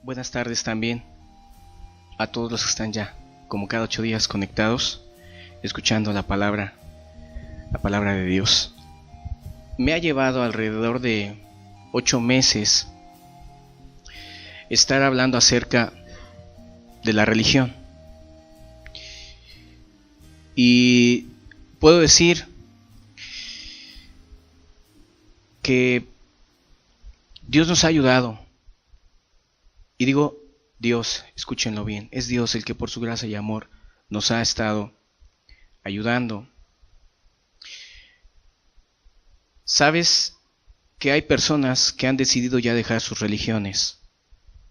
Buenas tardes también a todos los que están ya, como cada 8 días, conectados, escuchando la palabra de Dios. Me ha llevado alrededor de 8 meses estar hablando acerca de la religión. Y puedo decir que Dios nos ha ayudado. Y digo Dios, escúchenlo bien, es Dios el que por su gracia y amor nos ha estado ayudando. ¿Sabes que hay personas que han decidido ya dejar sus religiones?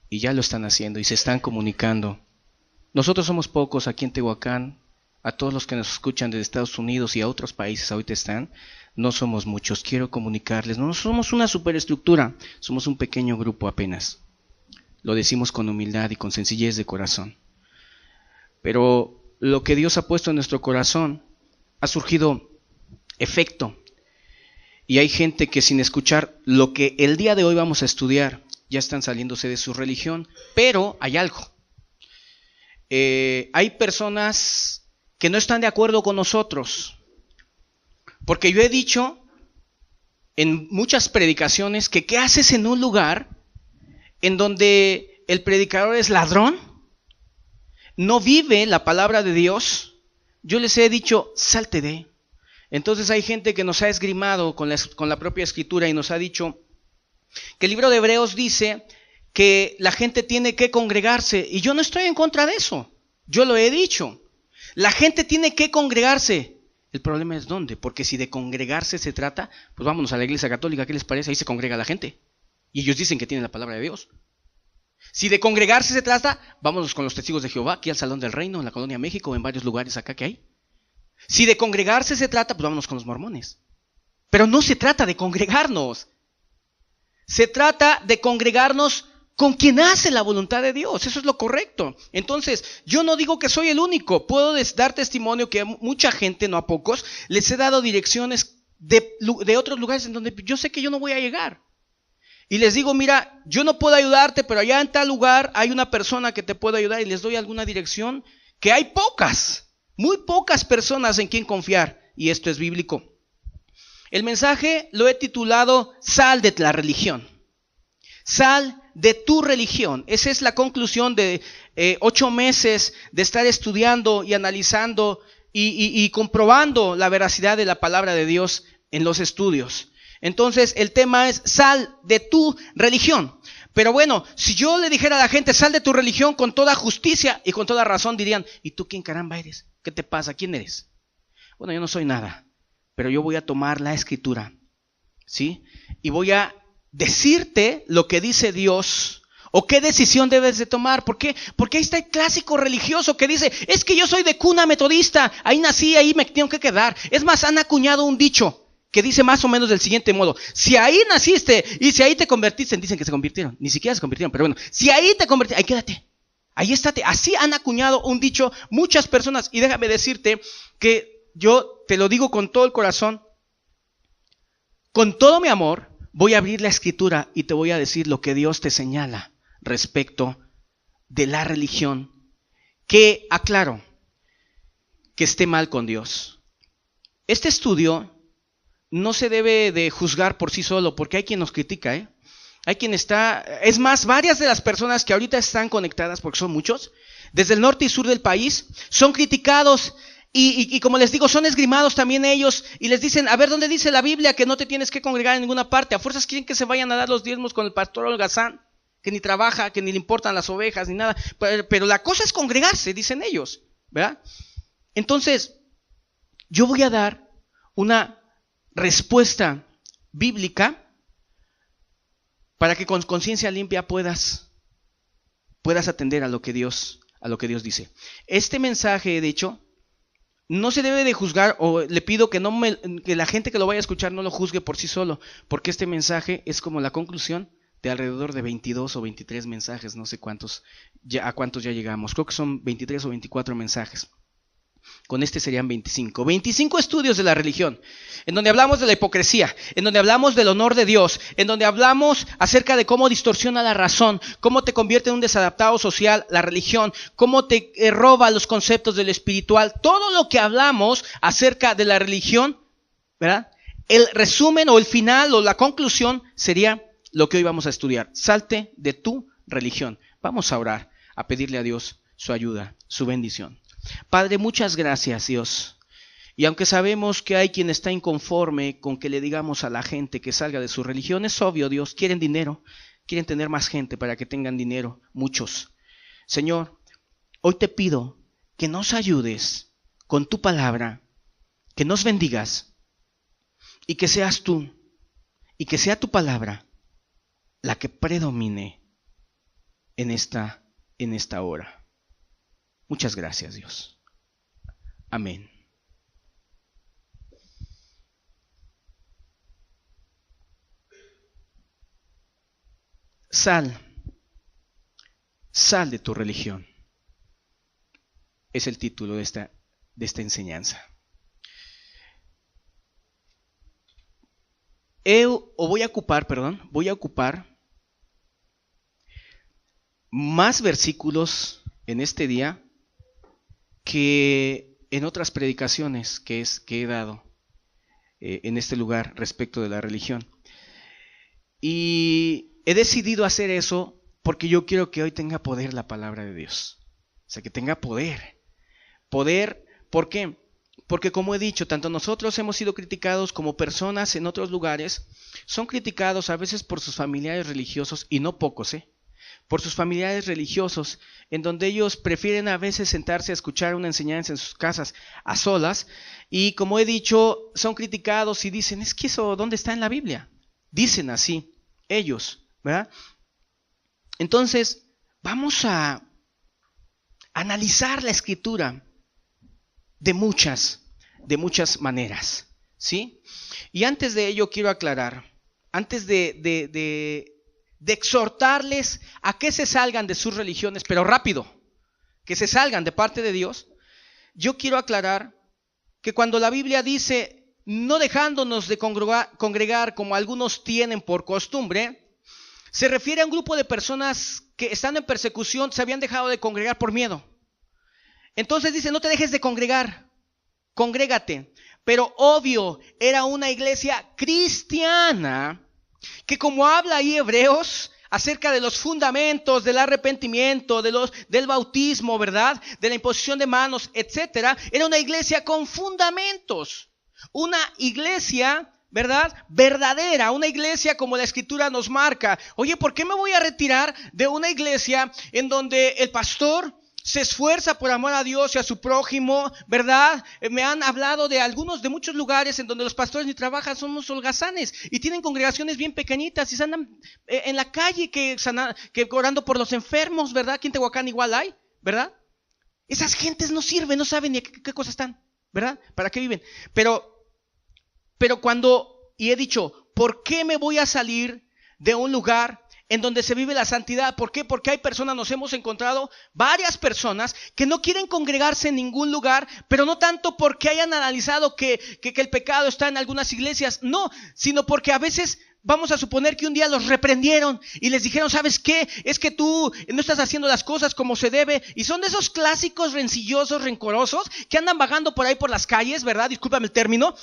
Y ya lo están haciendo y se están comunicando. Nosotros somos pocos aquí en Tehuacán. A todos los que nos escuchan desde Estados Unidos y a otros países ahorita están, no somos muchos. Quiero comunicarles, no somos una superestructura, somos un pequeño grupo apenas. Lo decimos con humildad y con sencillez de corazón. Pero lo que Dios ha puesto en nuestro corazón ha surgido efecto. Y hay gente que sin escuchar lo que el día de hoy vamos a estudiar, ya están saliéndose de su religión. Pero hay algo. Hay personas que no están de acuerdo con nosotros. Porque yo he dicho en muchas predicaciones que ¿qué haces en un lugar en donde el predicador es ladrón? No vive la palabra de Dios. Yo les he dicho, salte de. Entonces hay gente que nos ha esgrimado con la propia escritura y nos ha dicho que el libro de Hebreos dice que la gente tiene que congregarse. Y yo no estoy en contra de eso. Yo lo he dicho. La gente tiene que congregarse. El problema es dónde. Porque si de congregarse se trata, pues vámonos a la iglesia católica. ¿Qué les parece? Ahí se congrega la gente. Y ellos dicen que tienen la palabra de Dios. Si de congregarse se trata, vámonos con los testigos de Jehová, aquí al Salón del Reino, en la Colonia México, en varios lugares acá que hay. Si de congregarse se trata, pues vámonos con los mormones. Pero no se trata de congregarnos. Se trata de congregarnos con quien hace la voluntad de Dios. Eso es lo correcto. Entonces, yo no digo que soy el único. Puedo dar testimonio que a mucha gente, no a pocos, les he dado direcciones de otros lugares en donde yo sé que yo no voy a llegar. Y les digo, mira, yo no puedo ayudarte, pero allá en tal lugar hay una persona que te puede ayudar y les doy alguna dirección, que hay pocas, muy pocas personas en quien confiar. Y esto es bíblico. El mensaje lo he titulado, Sal de la religión. Sal de tu religión. Esa es la conclusión de 8 meses de estar estudiando y analizando y comprobando la veracidad de la palabra de Dios en los estudios. Entonces el tema es sal de tu religión. Pero bueno, si yo le dijera a la gente sal de tu religión con toda justicia y con toda razón, dirían, ¿y tú quién caramba eres? ¿Qué te pasa? ¿Quién eres? Bueno, yo no soy nada, pero yo voy a tomar la escritura, ¿sí? Y voy a decirte lo que dice Dios o qué decisión debes de tomar. ¿Por qué? Porque ahí está el clásico religioso que dice, es que yo soy de cuna metodista, ahí nací, ahí me tengo que quedar. Es más, han acuñado un dicho que dice más o menos del siguiente modo, si ahí naciste y si ahí te convertiste, dicen que se convirtieron, ni siquiera se convirtieron, pero bueno, si ahí te convertiste, ahí quédate, ahí estate. Así han acuñado un dicho muchas personas y déjame decirte que yo te lo digo con todo el corazón, con todo mi amor, voy a abrir la escritura y te voy a decir lo que Dios te señala respecto de la religión, que aclaro, que esté mal con Dios. Este estudio no se debe de juzgar por sí solo, porque hay quien nos critica, Hay quien está, es más, varias de las personas que ahorita están conectadas, porque son muchos, desde el norte y sur del país, son criticados y como les digo, son esgrimados también ellos y les dicen, a ver, ¿dónde dice la Biblia que no te tienes que congregar en ninguna parte? A fuerzas quieren que se vayan a dar los diezmos con el pastor holgazán, que ni trabaja, que ni le importan las ovejas, ni nada, pero la cosa es congregarse, dicen ellos, ¿verdad? Entonces, yo voy a dar una respuesta bíblica para que con conciencia limpia puedas atender a lo que Dios dice. Este mensaje, de hecho, no se debe de juzgar, o le pido que que la gente que lo vaya a escuchar no lo juzgue por sí solo, porque este mensaje es como la conclusión de alrededor de 22 o 23 mensajes, no sé a cuántos ya llegamos, creo que son 23 o 24 mensajes. Con este serían 25. 25 estudios de la religión, en donde hablamos de la hipocresía, en donde hablamos del honor de Dios, en donde hablamos acerca de cómo distorsiona la razón, cómo te convierte en un desadaptado social la religión, cómo te roba los conceptos del espiritual. Todo lo que hablamos acerca de la religión, ¿verdad? El resumen o el final o la conclusión sería lo que hoy vamos a estudiar. Salte de tu religión. Vamos a orar, a pedirle a Dios su ayuda, su bendición. Padre, muchas gracias, Dios. Y aunque sabemos que hay quien está inconforme con que le digamos a la gente que salga de su religión, es obvio, Dios, quieren dinero, quieren tener más gente para que tengan dinero, muchos. Señor, hoy te pido que nos ayudes con tu palabra, que nos bendigas y que seas tú y que sea tu palabra la que predomine en esta hora. Muchas gracias, Dios. Amén. Sal de tu religión. Es el título de esta enseñanza. Voy a ocupar más versículos en este día que en otras predicaciones que he dado en este lugar respecto de la religión. Y he decidido hacer eso porque yo quiero que hoy tenga poder la palabra de Dios. O sea, que tenga poder. Poder, ¿por qué? Porque como he dicho, tanto nosotros hemos sido criticados como personas en otros lugares son criticados a veces por sus familiares religiosos, y no pocos, por sus familiares religiosos, en donde ellos prefieren a veces sentarse a escuchar una enseñanza en sus casas a solas, y como he dicho, son criticados y dicen, es que eso, ¿dónde está en la Biblia? Dicen así, ellos, ¿verdad? Entonces, vamos a analizar la Escritura de muchas maneras, ¿sí? Y antes de ello quiero aclarar, antes de exhortarles a que se salgan de sus religiones, pero rápido, que se salgan de parte de Dios, yo quiero aclarar que cuando la Biblia dice, no dejándonos de congregar como algunos tienen por costumbre, se refiere a un grupo de personas que estando en persecución se habían dejado de congregar por miedo. Entonces dice, no te dejes de congregar, congrégate. Pero obvio, era una iglesia cristiana que, como habla ahí Hebreos acerca de los fundamentos del arrepentimiento, del bautismo, ¿verdad? De la imposición de manos, etcétera, era una iglesia con fundamentos. Una iglesia, ¿verdad? Verdadera, una iglesia como la Escritura nos marca. Oye, ¿por qué me voy a retirar de una iglesia en donde el pastor se esfuerza por amor a Dios y a su prójimo, ¿verdad? Me han hablado de muchos lugares en donde los pastores ni trabajan, son unos holgazanes y tienen congregaciones bien pequeñitas y se andan en la calle que orando por los enfermos, ¿verdad? Aquí en Tehuacán igual hay, ¿verdad? Esas gentes no sirven, no saben ni qué cosas están, ¿verdad? ¿Para qué viven? Pero y he dicho, ¿por qué me voy a salir de un lugar en donde se vive la santidad? ¿Por qué? Porque hay personas, nos hemos encontrado varias personas que no quieren congregarse en ningún lugar, pero no tanto porque hayan analizado que el pecado está en algunas iglesias, no, sino porque a veces vamos a suponer que un día los reprendieron y les dijeron, ¿sabes qué? Es que tú no estás haciendo las cosas como se debe, y son de esos clásicos rencillosos, rencorosos, que andan vagando por ahí por las calles, ¿verdad? Discúlpame el término,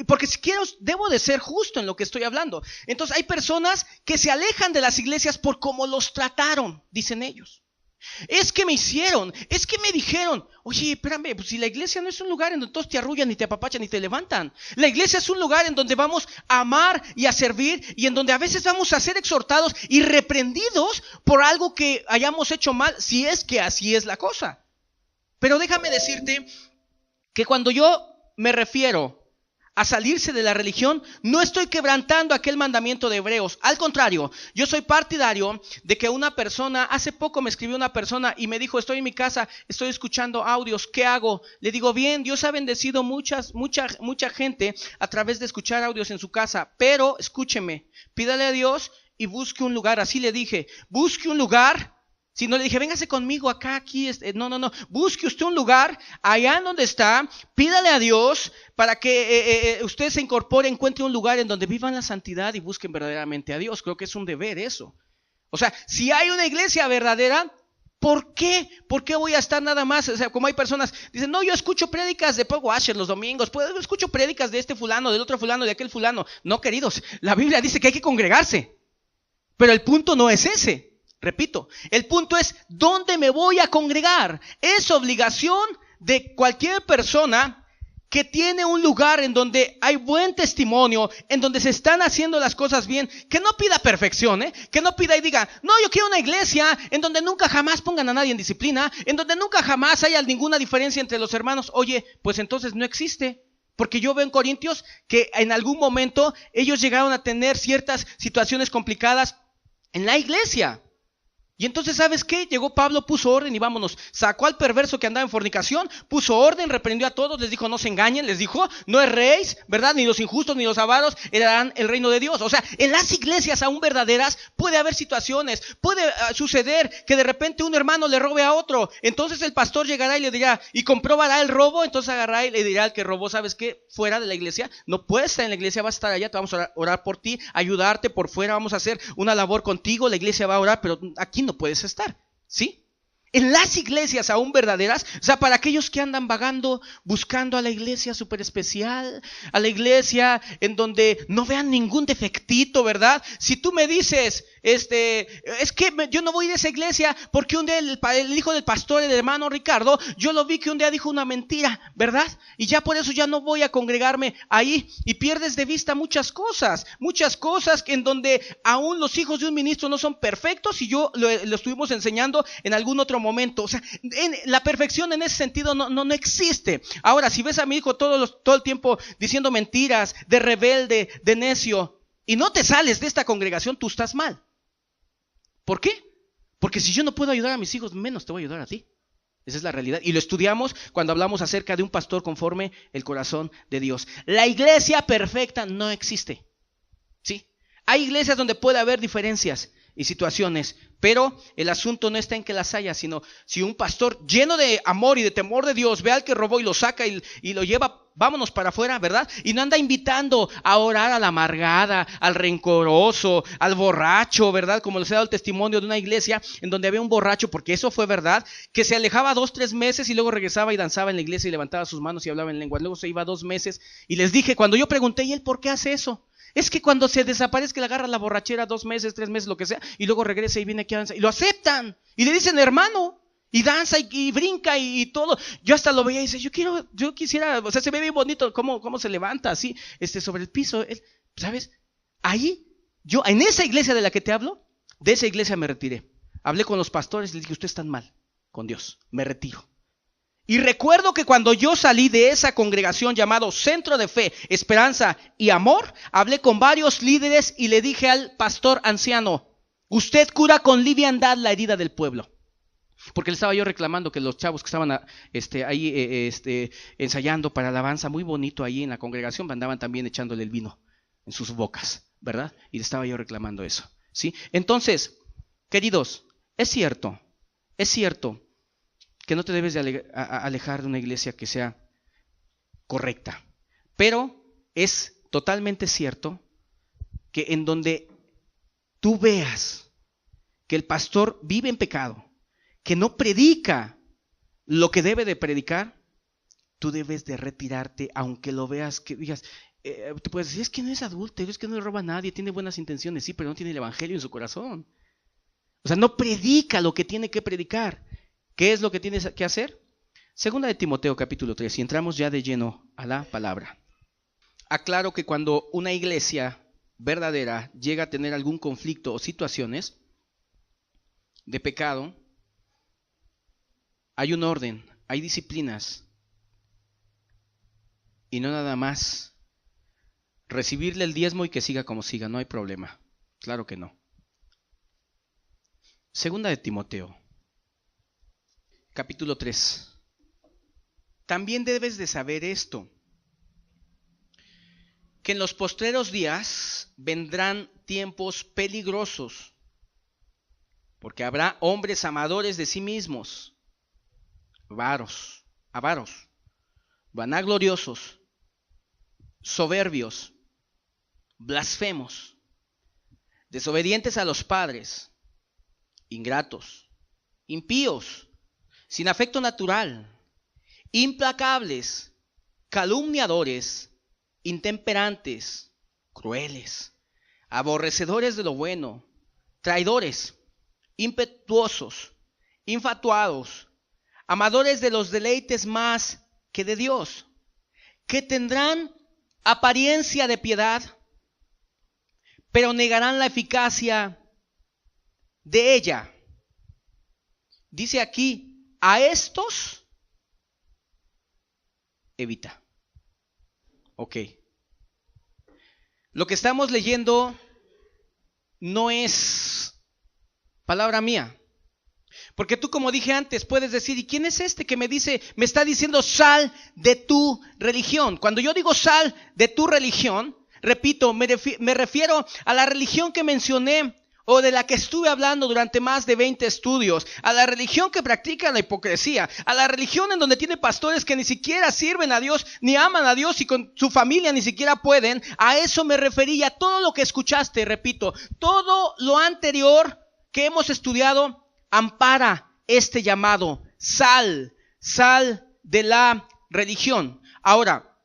porque si quiero, debo de ser justo en lo que estoy hablando. Entonces hay personas que se alejan de las iglesias por cómo los trataron, dicen ellos. Es que me hicieron, es que me dijeron, oye, espérame, pues si la iglesia no es un lugar en donde todos te arrullan, ni te apapachan, ni te levantan. La iglesia es un lugar en donde vamos a amar y a servir, y en donde a veces vamos a ser exhortados y reprendidos por algo que hayamos hecho mal, si es que así es la cosa. Pero déjame decirte que cuando yo me refiero a salirse de la religión, no estoy quebrantando aquel mandamiento de Hebreos. Al contrario, yo soy partidario de que una persona, hace poco me escribió una persona y me dijo, estoy en mi casa, estoy escuchando audios, ¿qué hago? Le digo, bien, Dios ha bendecido mucha gente a través de escuchar audios en su casa, pero escúcheme, pídale a Dios y busque un lugar. Así le dije, busque un lugar, Si no le dije, véngase conmigo acá, aquí, no. Busque usted un lugar allá en donde está, pídale a Dios para que usted se incorpore, encuentre un lugar en donde vivan la santidad y busquen verdaderamente a Dios. Creo que es un deber eso. O sea, si hay una iglesia verdadera, ¿por qué? ¿Por qué voy a estar nada más? O sea, como hay personas, dicen, no, yo escucho prédicas de Paul Washer los domingos, escucho prédicas de este fulano, del otro fulano, de aquel fulano. No, queridos, la Biblia dice que hay que congregarse. Pero el punto no es ese. Repito, el punto es, ¿dónde me voy a congregar? Es obligación de cualquier persona que tiene un lugar en donde hay buen testimonio, en donde se están haciendo las cosas bien, que no pida perfección, que no pida y diga, no, yo quiero una iglesia en donde nunca jamás pongan a nadie en disciplina, en donde nunca jamás haya ninguna diferencia entre los hermanos. Oye, pues entonces no existe. Porque yo veo en Corintios que en algún momento ellos llegaron a tener ciertas situaciones complicadas en la iglesia. Y entonces, ¿sabes qué? Llegó Pablo, puso orden y vámonos. Sacó al perverso que andaba en fornicación, puso orden, reprendió a todos, les dijo, no se engañen, les dijo, no erréis, ¿verdad? Ni los injustos ni los avaros heredarán el reino de Dios. O sea, en las iglesias aún verdaderas puede haber situaciones, puede suceder que de repente un hermano le robe a otro. Entonces el pastor llegará y le dirá, y comprobará el robo, entonces agarrará y le dirá al que robó, ¿sabes qué? Fuera de la iglesia, no puedes estar en la iglesia, vas a estar allá, te vamos a orar por ti, ayudarte por fuera, vamos a hacer una labor contigo, la iglesia va a orar, pero aquí no puedes estar, ¿sí? En las iglesias aún verdaderas, o sea, para aquellos que andan vagando, buscando a la iglesia súper especial, a la iglesia en donde no vean ningún defectito, ¿verdad? Si tú me dices, es que yo no voy de esa iglesia porque un día el hijo del pastor, el hermano Ricardo, yo lo vi que un día dijo una mentira, ¿verdad? Y ya por eso ya no voy a congregarme ahí, y pierdes de vista muchas cosas en donde aún los hijos de un ministro no son perfectos, y yo lo estuvimos enseñando en algún otro momento. O sea, la perfección en ese sentido no existe. Ahora, si ves a mi hijo todo el tiempo diciendo mentiras, de rebelde, de necio, y no te sales de esta congregación, tú estás mal. ¿Por qué? Porque si yo no puedo ayudar a mis hijos, menos te voy a ayudar a ti. Esa es la realidad. Y lo estudiamos cuando hablamos acerca de un pastor conforme el corazón de Dios. La iglesia perfecta no existe. ¿Sí? Hay iglesias donde puede haber diferencias y situaciones, pero el asunto no está en que las haya, sino si un pastor lleno de amor y de temor de Dios ve al que robó y lo saca y lo lleva, vámonos para afuera, ¿verdad? Y no anda invitando a orar a la amargada, al rencoroso, al borracho, ¿verdad? Como les he dado el testimonio de una iglesia en donde había un borracho, porque eso fue verdad, que se alejaba 2-3 meses y luego regresaba y danzaba en la iglesia y levantaba sus manos y hablaba en lenguas. Luego se iba 2 meses y les dije, cuando yo pregunté, ¿y él por qué hace eso? Es que cuando se desaparece, que le agarra la borrachera 2 meses, 3 meses, lo que sea, y luego regresa y viene aquí a danzar, y lo aceptan, y le dicen hermano, y danza y brinca y todo. Yo hasta lo veía y dice, yo quisiera, o sea, se ve bien bonito cómo se levanta así, sobre el piso, ¿sabes? Ahí, yo, en esa iglesia de la que te hablo, de esa iglesia me retiré. Hablé con los pastores y les dije, ustedes están mal con Dios, me retiro. Y recuerdo que cuando yo salí de esa congregación llamado Centro de Fe, Esperanza y Amor, hablé con varios líderes y le dije al pastor anciano, usted cura con liviandad la herida del pueblo. Porque le estaba yo reclamando que los chavos que estaban ahí ensayando para alabanza, muy bonito ahí en la congregación, andaban también echándole el vino en sus bocas, ¿verdad? Y le estaba yo reclamando eso, ¿sí? Entonces, queridos, es cierto que no te debes de alejar de una iglesia que sea correcta. Pero es totalmente cierto que en donde tú veas que el pastor vive en pecado, que no predica lo que debe de predicar, tú debes de retirarte, aunque lo veas, que digas, te puedes decir, es que no es adúltero, es que no le roba a nadie, tiene buenas intenciones, sí, pero no tiene el evangelio en su corazón. O sea, no predica lo que tiene que predicar. ¿Qué es lo que tienes que hacer? Segunda de Timoteo capítulo 3, y entramos ya de lleno a la palabra. Aclaro que cuando una iglesia verdadera llega a tener algún conflicto o situaciones de pecado, hay un orden, hay disciplinas, y no nada más recibirle el diezmo y que siga como siga, no hay problema. Claro que no. Segunda de Timoteo capítulo 3. También debes de saber esto, que en los postreros días vendrán tiempos peligrosos, Porque habrá hombres amadores de sí mismos, avaros, vanagloriosos, soberbios, blasfemos, desobedientes a los padres, ingratos, impíos, sin afecto natural, implacables, calumniadores, intemperantes, crueles, aborrecedores de lo bueno, traidores, impetuosos, infatuados, amadores de los deleites más que de Dios, que tendrán apariencia de piedad, pero negarán la eficacia de ella. Dice aquí, a estos evita. Ok. Lo que estamos leyendo no es palabra mía. Porque tú, como dije antes, puedes decir, ¿y quién es este que me está diciendo sal de tu religión? Cuando yo digo sal de tu religión, repito, me refiero a la religión que mencioné o de la que estuve hablando durante más de 20 estudios, a la religión que practica la hipocresía, a la religión en donde tiene pastores que ni siquiera sirven a Dios, ni aman a Dios y con su familia ni siquiera pueden. A eso me refería. Todo lo que escuchaste, repito, todo lo anterior que hemos estudiado ampara este llamado, sal de la religión. Ahora,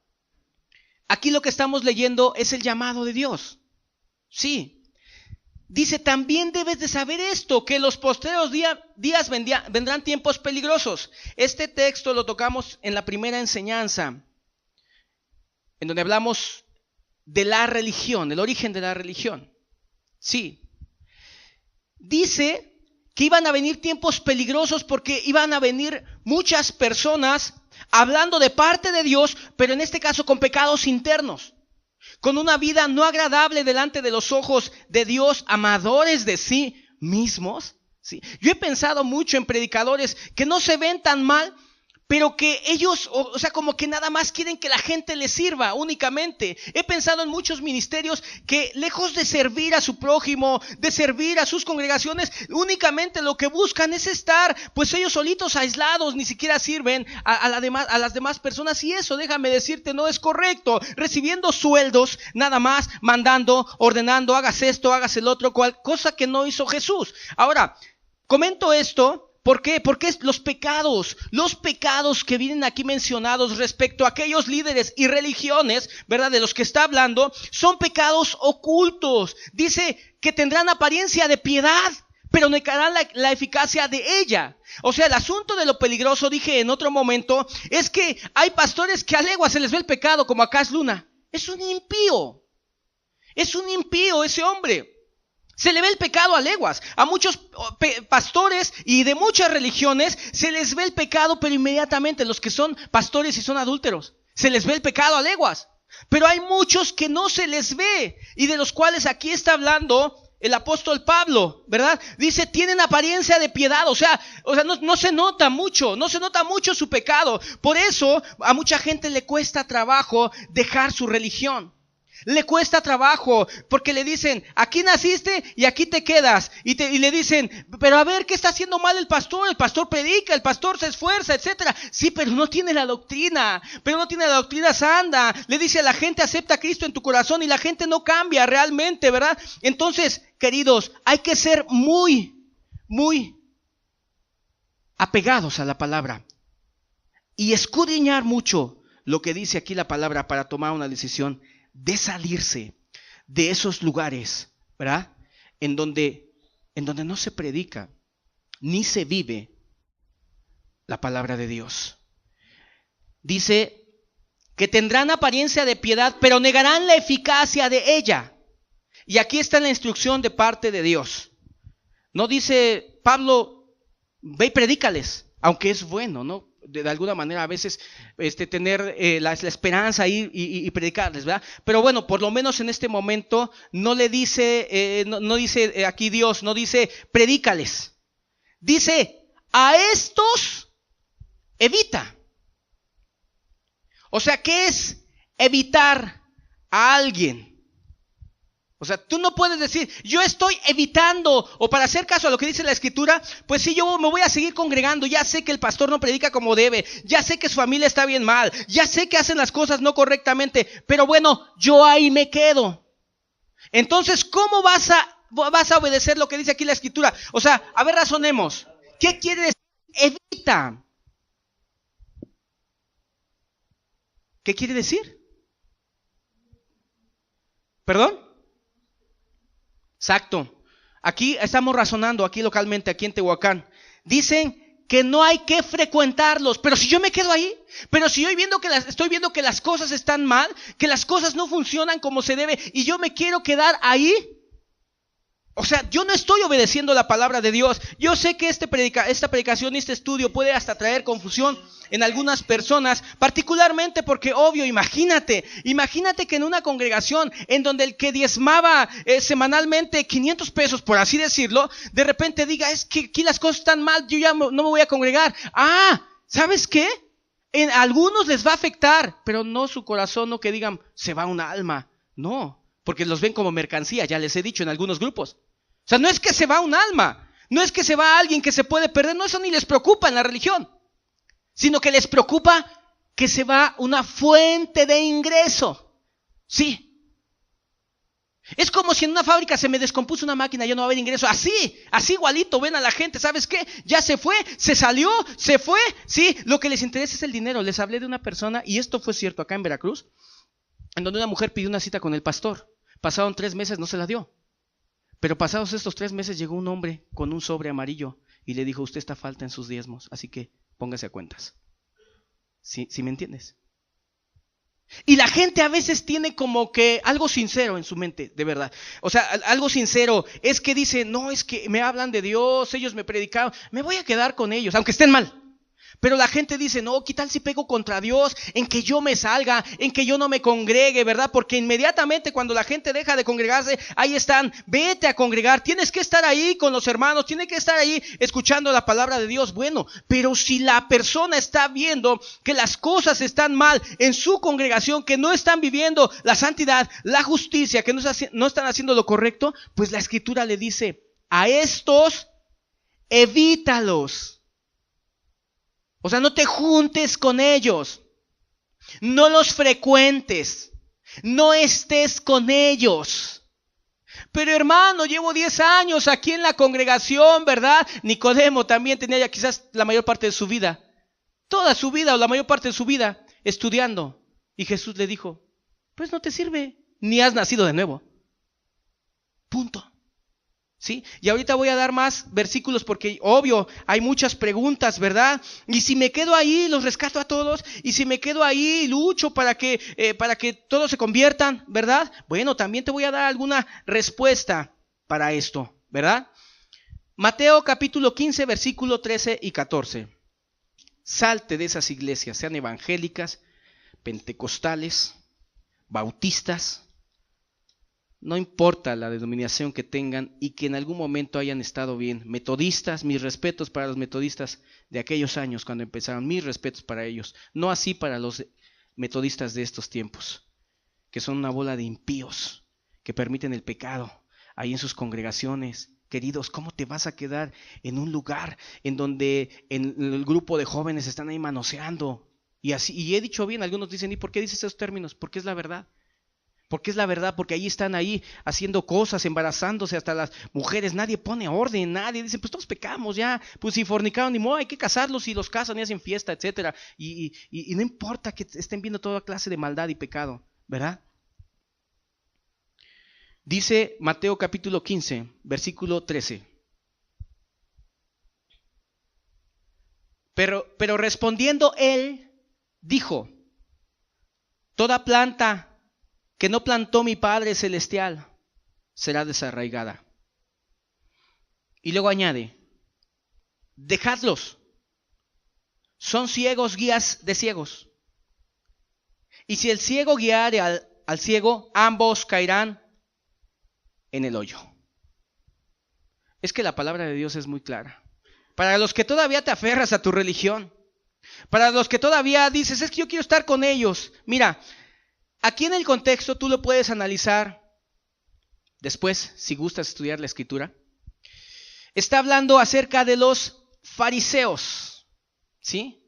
aquí lo que estamos leyendo es el llamado de Dios. Sí. Dice, también debes de saber esto, que en los postreros días vendrán tiempos peligrosos. Este texto lo tocamos en la primera enseñanza, en donde hablamos de la religión, del origen de la religión. Sí. Dice que iban a venir tiempos peligrosos porque iban a venir muchas personas hablando de parte de Dios, pero en este caso con pecados internos, con una vida no agradable delante de los ojos de Dios, amadores de sí mismos. ¿Sí? Yo he pensado mucho en predicadores que no se ven tan mal, pero que ellos, o sea, como que nada más quieren que la gente les sirva únicamente. He pensado en muchos ministerios que lejos de servir a su prójimo, de servir a sus congregaciones, únicamente lo que buscan es estar, pues ellos solitos, aislados, ni siquiera sirven a las demás personas. Y eso, déjame decirte, no es correcto. Recibiendo sueldos, nada más, mandando, ordenando, hagas esto, hagas el otro, cosa que no hizo Jesús. Ahora, comento esto. ¿Por qué? Porque los pecados que vienen aquí mencionados respecto a aquellos líderes y religiones, ¿verdad? De los que está hablando, son pecados ocultos. Dice que tendrán apariencia de piedad, pero negarán la eficacia de ella. O sea, el asunto de lo peligroso, dije en otro momento, es que hay pastores que a leguas se les ve el pecado, como acá es Luna. Es un impío ese hombre. Se le ve el pecado a leguas. A muchos pastores y de muchas religiones se les ve el pecado, pero inmediatamente los que son pastores y son adúlteros, se les ve el pecado a leguas. Pero hay muchos que no se les ve y de los cuales aquí está hablando el apóstol Pablo, ¿verdad? Dice, tienen apariencia de piedad, o sea, no se nota mucho su pecado. Por eso a mucha gente le cuesta trabajo dejar su religión. Le cuesta trabajo porque le dicen, aquí naciste y aquí te quedas. Y le dicen, pero a ver, ¿qué está haciendo mal el pastor? El pastor predica, el pastor se esfuerza, etcétera. Sí, pero no tiene la doctrina sana. Le dice a la gente, acepta a Cristo en tu corazón, y la gente no cambia realmente, ¿verdad? Entonces, queridos, hay que ser muy, muy apegados a la palabra y escudriñar mucho lo que dice aquí la palabra para tomar una decisión de salirse de esos lugares, ¿verdad? En donde no se predica ni se vive la palabra de Dios. Dice que tendrán apariencia de piedad, pero negarán la eficacia de ella. Y aquí está la instrucción de parte de Dios. No dice Pablo, ve y predícales, aunque es bueno, ¿no? De alguna manera a veces tener la esperanza ahí y predicarles, ¿verdad? Pero bueno, por lo menos en este momento no le dice, no dice aquí Dios, no dice predícales. Dice, a estos evita. O sea, ¿qué es evitar a alguien? O sea, tú no puedes decir, yo estoy evitando, o para hacer caso a lo que dice la Escritura, pues sí, yo me voy a seguir congregando, ya sé que el pastor no predica como debe, ya sé que su familia está bien mal, ya sé que hacen las cosas no correctamente, pero bueno, yo ahí me quedo. Entonces, ¿cómo vas a obedecer lo que dice aquí la Escritura? O sea, a ver, razonemos. ¿Qué quiere decir evita? ¿Qué quiere decir? ¿Perdón? Exacto. Aquí estamos razonando, aquí localmente, aquí en Tehuacán. Dicen que no hay que frecuentarlos, pero si yo me quedo ahí, pero si yo estoy viendo que las cosas están mal, que las cosas no funcionan como se debe y yo me quiero quedar ahí, o sea, yo no estoy obedeciendo la palabra de Dios. Yo sé que esta predicación y este estudio puede hasta traer confusión en algunas personas, particularmente porque, obvio, imagínate que en una congregación en donde el que diezmaba semanalmente 500 pesos, por así decirlo, de repente diga, es que aquí las cosas están mal, yo ya no me voy a congregar. ¿Sabes qué? En algunos les va a afectar, pero no su corazón, no que digan, se va un alma. No, porque los ven como mercancía, ya les he dicho en algunos grupos. O sea, no es que se va un alma, no es que se va alguien que se puede perder, no, eso ni les preocupa en la religión, sino que les preocupa que se va una fuente de ingreso. Sí. Es como si en una fábrica se me descompuso una máquina, ya no va a haber ingreso. Así igualito ven a la gente, ¿sabes qué? Ya se fue, se salió, se fue. Sí, lo que les interesa es el dinero. Les hablé de una persona, y esto fue cierto acá en Veracruz, en donde una mujer pidió una cita con el pastor. Pasaron 3 meses, no se la dio. Pero pasados estos 3 meses llegó un hombre con un sobre amarillo y le dijo, usted está falta en sus diezmos, así que póngase a cuentas. ¿Sí me entiendes? Y la gente a veces tiene como que algo sincero en su mente, de verdad. O sea, algo sincero es que dice, no, es que me hablan de Dios, ellos me predicaron, me voy a quedar con ellos, aunque estén mal. Pero la gente dice, no, ¿qué tal si pego contra Dios en que yo me salga, en que yo no me congregue, ¿verdad? Porque inmediatamente cuando la gente deja de congregarse, ahí están, vete a congregar, tienes que estar ahí con los hermanos, tienes que estar ahí escuchando la palabra de Dios. Bueno, pero si la persona está viendo que las cosas están mal en su congregación, que no están viviendo la santidad, la justicia, que no están haciendo lo correcto, pues la Escritura le dice, a estos evítalos. O sea, no te juntes con ellos, no los frecuentes, no estés con ellos. Pero hermano, llevo 10 años aquí en la congregación, ¿verdad? Nicodemo también tenía ya quizás la mayor parte de su vida, toda su vida o la mayor parte de su vida estudiando. Y Jesús le dijo, pues no te sirve, ni has nacido de nuevo. Punto. ¿Sí? Y ahorita voy a dar más versículos porque, obvio, hay muchas preguntas, ¿verdad? Y si me quedo ahí, los rescato a todos. Y si me quedo ahí, lucho para que todos se conviertan, ¿verdad? Bueno, también te voy a dar alguna respuesta para esto, ¿verdad? Mateo capítulo 15, versículo 13 y 14. Salte de esas iglesias, sean evangélicas, pentecostales, bautistas. No importa la denominación que tengan y que en algún momento hayan estado bien. Metodistas, mis respetos para los metodistas de aquellos años cuando empezaron, mis respetos para ellos. No así para los metodistas de estos tiempos, que son una bola de impíos, que permiten el pecado ahí en sus congregaciones. Queridos, ¿cómo te vas a quedar en un lugar en donde el grupo de jóvenes están ahí manoseando? Y he dicho bien, algunos dicen, ¿y por qué dices esos términos? Porque es la verdad. Porque es la verdad, porque ahí están ahí haciendo cosas, embarazándose hasta las mujeres, nadie pone orden, nadie dice, pues todos pecamos ya, pues si fornicaron ni modo, hay que casarlos y los casan y hacen fiesta, etcétera. Y no importa que estén viendo toda clase de maldad y pecado, ¿verdad? Dice Mateo capítulo 15, versículo 13. Pero respondiendo él, dijo, toda planta que no plantó mi Padre Celestial será desarraigada. Y luego añade, dejadlos, son ciegos guías de ciegos. Y si el ciego guiare al ciego, ambos caerán en el hoyo. Es que la palabra de Dios es muy clara. Para los que todavía te aferras a tu religión, para los que todavía dices, es que yo quiero estar con ellos, mira, aquí en el contexto tú lo puedes analizar después, si gustas estudiar la escritura, está hablando acerca de los fariseos, ¿sí?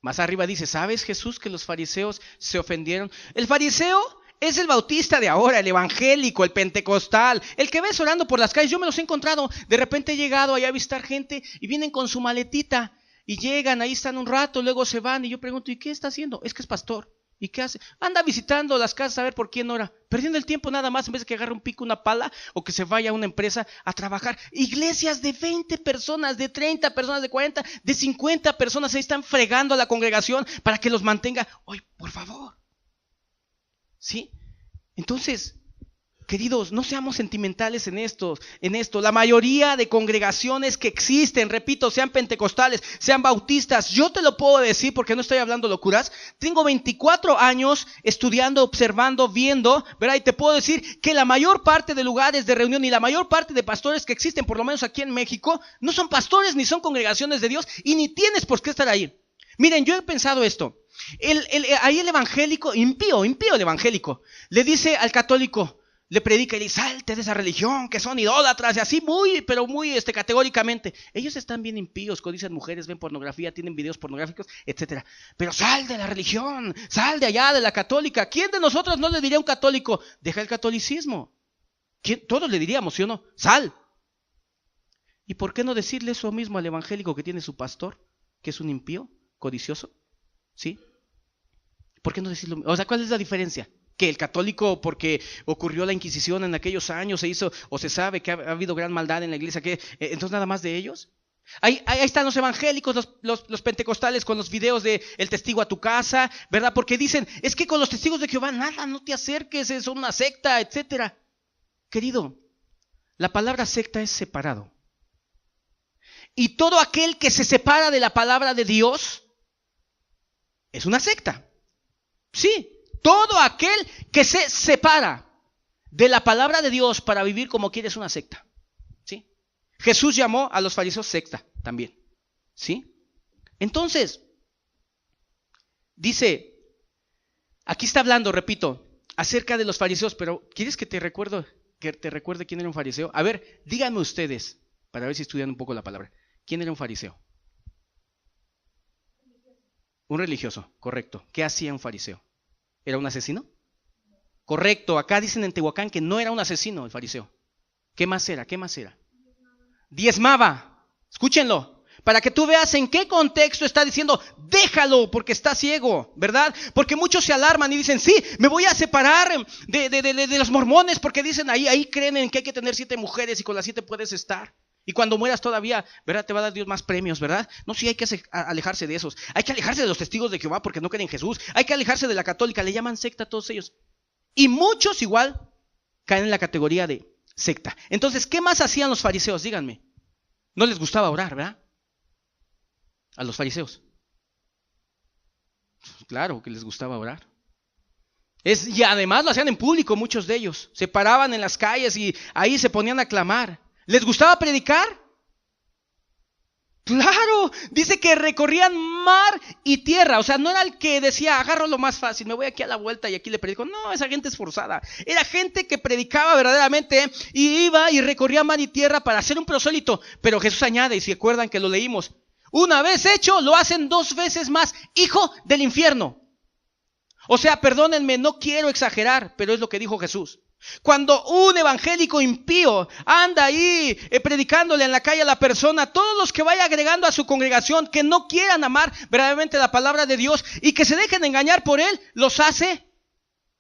Más arriba dice, ¿sabes, Jesús, que los fariseos se ofendieron? El fariseo es el bautista de ahora, el evangélico, el pentecostal, el que ves orando por las calles. Yo me los he encontrado, de repente he llegado allá a visitar gente y vienen con su maletita y llegan, ahí están un rato, luego se van y yo pregunto, ¿y qué está haciendo? Es que es pastor. ¿Y qué hace? Anda visitando las casas a ver por quién ora, perdiendo el tiempo nada más en vez de que agarre un pico, una pala o que se vaya a una empresa a trabajar. Iglesias de 20 personas, de 30 personas, de 40, de 50 personas, ahí están fregando a la congregación para que los mantenga. Oye, por favor. ¿Sí? Entonces, queridos, no seamos sentimentales en esto. La mayoría de congregaciones que existen, repito, sean pentecostales, sean bautistas, yo te lo puedo decir porque no estoy hablando locuras. Tengo 24 años estudiando, observando, viendo, ¿verdad? Y te puedo decir que la mayor parte de lugares de reunión y la mayor parte de pastores que existen, por lo menos aquí en México, no son pastores ni son congregaciones de Dios y ni tienes por qué estar ahí. Miren, yo he pensado esto. Ahí el evangélico, impío el evangélico, le dice al católico, le predica y le dice, salte de esa religión, que son idólatras, y así pero muy categóricamente. Ellos están bien impíos, codician mujeres, ven pornografía, tienen videos pornográficos, etcétera. Pero sal de la religión, sal de allá, de la católica. ¿Quién de nosotros no le diría a un católico, deja el catolicismo? Todos le diríamos, ¿sí o no? Sal. ¿Y por qué no decirle eso mismo al evangélico que tiene su pastor, que es un impío, codicioso? ¿Sí? ¿Por qué no decirlo? O sea, ¿cuál es la diferencia? Que el católico, porque ocurrió la Inquisición en aquellos años, se hizo, o se sabe que ha habido gran maldad en la iglesia, que entonces nada más de ellos. Ahí están los evangélicos, los pentecostales con los videos de el testigo a tu casa, ¿verdad? Porque dicen, es que con los testigos de Jehová nada, no te acerques, es una secta, etcétera. Querido, la palabra secta es separado. Y todo aquel que se separa de la palabra de Dios es una secta. Sí. Todo aquel que se separa de la palabra de Dios para vivir como quiere es una secta. ¿Sí? Jesús llamó a los fariseos secta también. ¿Sí? Entonces, dice, aquí está hablando, repito, acerca de los fariseos, pero ¿quieres que te recuerde quién era un fariseo? A ver, díganme ustedes, para ver si estudian un poco la palabra. ¿Quién era un fariseo? Un religioso, correcto. ¿Qué hacía un fariseo? ¿Era un asesino? Correcto, acá dicen en Tehuacán que no era un asesino el fariseo. ¿Qué más era? Diezmaba. Escúchenlo, para que tú veas en qué contexto está diciendo, déjalo porque está ciego, ¿verdad? Porque muchos se alarman y dicen, sí, me voy a separar de los mormones porque dicen, ahí creen en que hay que tener 7 mujeres y con las 7 puedes estar. Y cuando mueras todavía, ¿verdad? Te va a dar Dios más premios, ¿verdad? No, sí, hay que alejarse de esos. Hay que alejarse de los testigos de Jehová porque no creen en Jesús. Hay que alejarse de la católica, le llaman secta a todos ellos. Y muchos igual caen en la categoría de secta. Entonces, ¿qué más hacían los fariseos? Díganme. No les gustaba orar, ¿verdad? A los fariseos. Claro que les gustaba orar. Y además lo hacían en público muchos de ellos. Se paraban en las calles y ahí se ponían a clamar. ¿Les gustaba predicar? Claro, dice que recorrían mar y tierra. O sea, no era el que decía, agarro lo más fácil, me voy aquí a la vuelta y aquí le predico. No, esa gente esforzada. Era gente que predicaba verdaderamente y iba y recorría mar y tierra para hacer un prosélito. Pero Jesús añade, y si recuerdan que lo leímos, una vez hecho, lo hacen 2 veces más, hijo del infierno. O sea, perdónenme, no quiero exagerar, pero es lo que dijo Jesús. Cuando un evangélico impío anda ahí predicándole en la calle a la persona, todos los que vaya agregando a su congregación que no quieran amar verdaderamente la palabra de Dios y que se dejen engañar por él, los hace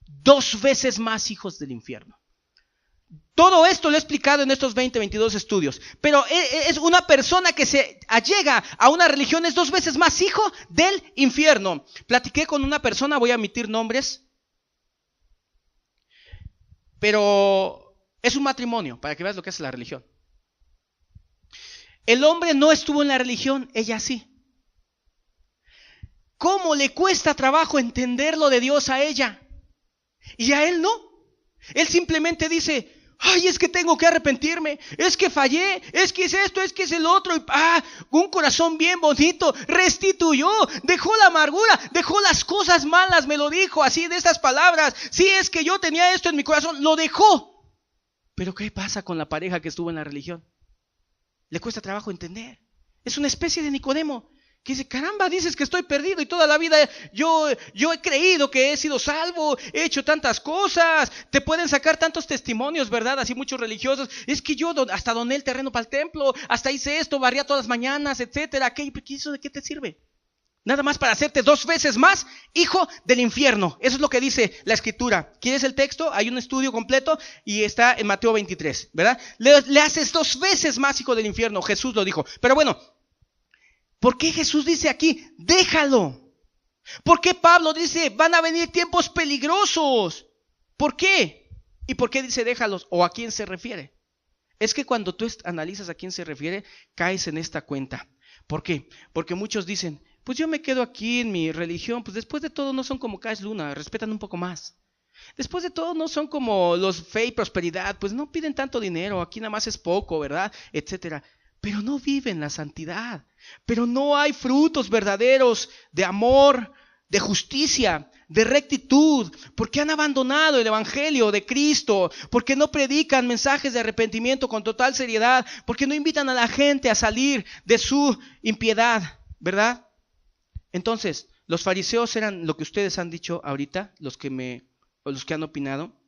2 veces más hijos del infierno. Todo esto lo he explicado en estos 22 estudios, pero es una persona que se allega a una religión, es 2 veces más hijo del infierno. Platiqué con una persona, voy a omitir nombres, pero es un matrimonio, para que veas lo que es la religión. El hombre no estuvo en la religión, ella sí. ¿Cómo le cuesta trabajo entender lo de Dios a ella? Y a él no. Él simplemente dice, ay, es que tengo que arrepentirme, es que fallé, es que es esto, es que es el otro. Y un corazón bien bonito, restituyó, dejó la amargura, dejó las cosas malas, me lo dijo así de estas palabras. Sí, es que yo tenía esto en mi corazón, lo dejó. Pero ¿qué pasa con la pareja que estuvo en la religión? Le cuesta trabajo entender. Es una especie de Nicodemo que dice, caramba, dices que estoy perdido y toda la vida yo he creído que he sido salvo, he hecho tantas cosas. Te pueden sacar tantos testimonios, ¿verdad? Así muchos religiosos. Es que yo hasta doné el terreno para el templo, hasta hice esto, barría todas las mañanas, etcétera. ¿Qué eso de qué te sirve? Nada más para hacerte 2 veces más hijo del infierno. Eso es lo que dice la Escritura. ¿Quieres el texto? Hay un estudio completo y está en Mateo 23, ¿verdad? Le haces 2 veces más hijo del infierno. Jesús lo dijo. Pero bueno, ¿por qué Jesús dice aquí, déjalo? ¿Por qué Pablo dice, van a venir tiempos peligrosos? ¿Por qué? ¿Y por qué dice déjalos? ¿O a quién se refiere? Es que cuando tú analizas a quién se refiere, caes en esta cuenta. ¿Por qué? Porque muchos dicen, pues yo me quedo aquí en mi religión, pues después de todo no son como Cash Luna, respetan un poco más. Después de todo no son como los Fe y Prosperidad, pues no piden tanto dinero, aquí nada más es poco, ¿verdad? Etcétera. Pero no viven la santidad, pero no hay frutos verdaderos de amor, de justicia, de rectitud, porque han abandonado el evangelio de Cristo, porque no predican mensajes de arrepentimiento con total seriedad, porque no invitan a la gente a salir de su impiedad, ¿verdad? Entonces, los fariseos eran lo que ustedes han dicho ahorita, los que han opinado.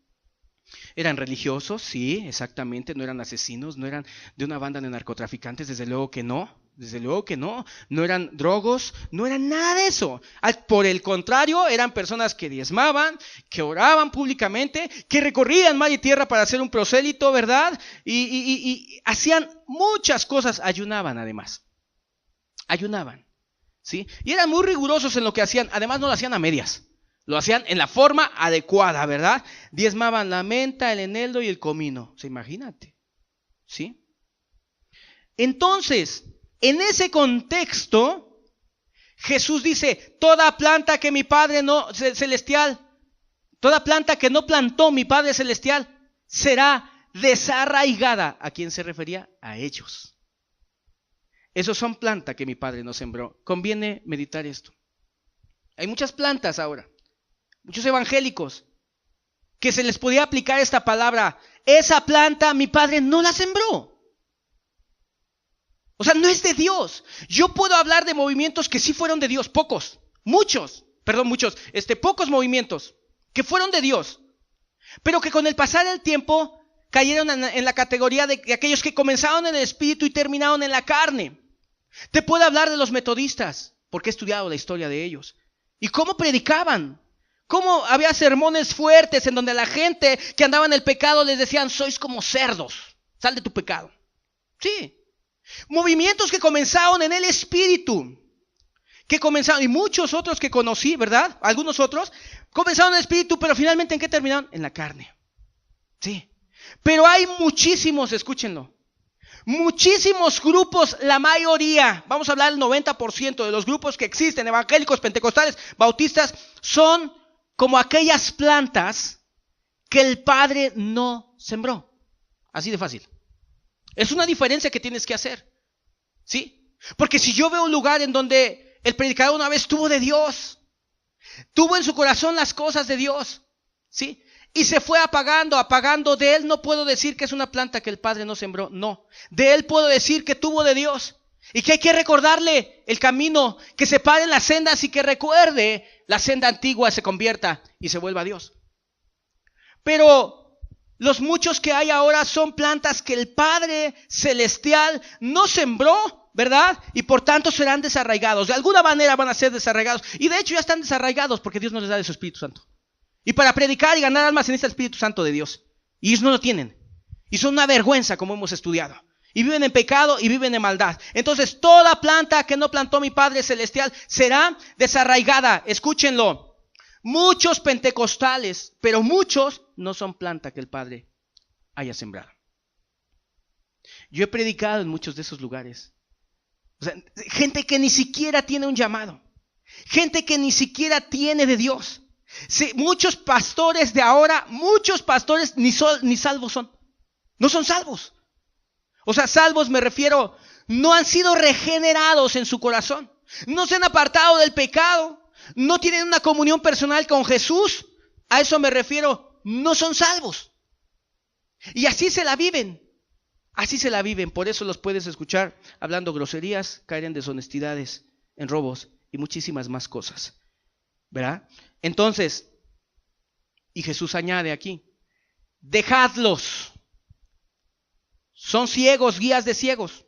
Eran religiosos, sí, exactamente, no eran asesinos, no eran de una banda de narcotraficantes, desde luego que no, no eran drogos, no eran nada de eso. Por el contrario, eran personas que diezmaban, que oraban públicamente, que recorrían mar y tierra para hacer un prosélito, ¿verdad? Y hacían muchas cosas, ayunaban además, ¿sí? Y eran muy rigurosos en lo que hacían, además no lo hacían a medias. Lo hacían en la forma adecuada, ¿verdad? Diezmaban la menta, el eneldo y el comino. O sea, imagínate, ¿sí? Entonces, en ese contexto, Jesús dice, toda planta que mi Padre celestial, toda planta que no plantó mi Padre celestial, será desarraigada. ¿A quién se refería? A ellos. Esos son plantas que mi Padre no sembró. Conviene meditar esto. Hay muchas plantas ahora. Muchos evangélicos que se les podía aplicar esta palabra. Esa planta mi Padre no la sembró. O sea, no es de Dios. Yo puedo hablar de movimientos que sí fueron de Dios, pocos movimientos que fueron de Dios, pero que con el pasar del tiempo cayeron en la categoría de aquellos que comenzaron en el espíritu y terminaron en la carne. Te puedo hablar de los metodistas, porque he estudiado la historia de ellos. ¿Y cómo predicaban? Cómo había sermones fuertes en donde la gente que andaba en el pecado les decían, sois como cerdos, sal de tu pecado. Sí. Movimientos que comenzaron en el espíritu, y muchos otros que conocí, ¿verdad? Algunos otros, comenzaron en el espíritu, pero finalmente ¿en qué terminaron? En la carne. Sí. Pero hay muchísimos, escúchenlo, muchísimos grupos, la mayoría, vamos a hablar del 90% de los grupos que existen, evangélicos, pentecostales, bautistas, son como aquellas plantas que el Padre no sembró. Así de fácil. Es una diferencia que tienes que hacer, ¿sí? Porque si yo veo un lugar en donde el predicador una vez tuvo de Dios, tuvo en su corazón las cosas de Dios, ¿sí? Y se fue apagando de él, no puedo decir que es una planta que el Padre no sembró, no. De él puedo decir que tuvo de Dios y que hay que recordarle el camino, que se pare en las sendas y que recuerde la senda antigua, se convierta y se vuelva a Dios. Pero los muchos que hay ahora son plantas que el Padre Celestial no sembró, ¿verdad? Y por tanto serán desarraigados. De alguna manera van a ser desarraigados. Y de hecho ya están desarraigados porque Dios no les da de su Espíritu Santo. Y para predicar y ganar almas en este Espíritu Santo de Dios. Y ellos no lo tienen. Y son una vergüenza, como hemos estudiado. Y viven en pecado y viven en maldad. Entonces toda planta que no plantó mi Padre Celestial será desarraigada. Escúchenlo. Muchos pentecostales, pero muchos no son planta que el Padre haya sembrado. Yo he predicado en muchos de esos lugares. O sea, gente que ni siquiera tiene un llamado. Gente que ni siquiera tiene de Dios. Sí, muchos pastores de ahora, ni salvos son. No son salvos. O sea, salvos me refiero, no han sido regenerados en su corazón. No se han apartado del pecado. No tienen una comunión personal con Jesús. A eso me refiero, no son salvos. Y así se la viven. Así se la viven. Por eso los puedes escuchar hablando groserías, caer en deshonestidades, en robos y muchísimas más cosas. ¿Verdad? Entonces, y Jesús añade aquí, dejadlos. Son ciegos, guías de ciegos.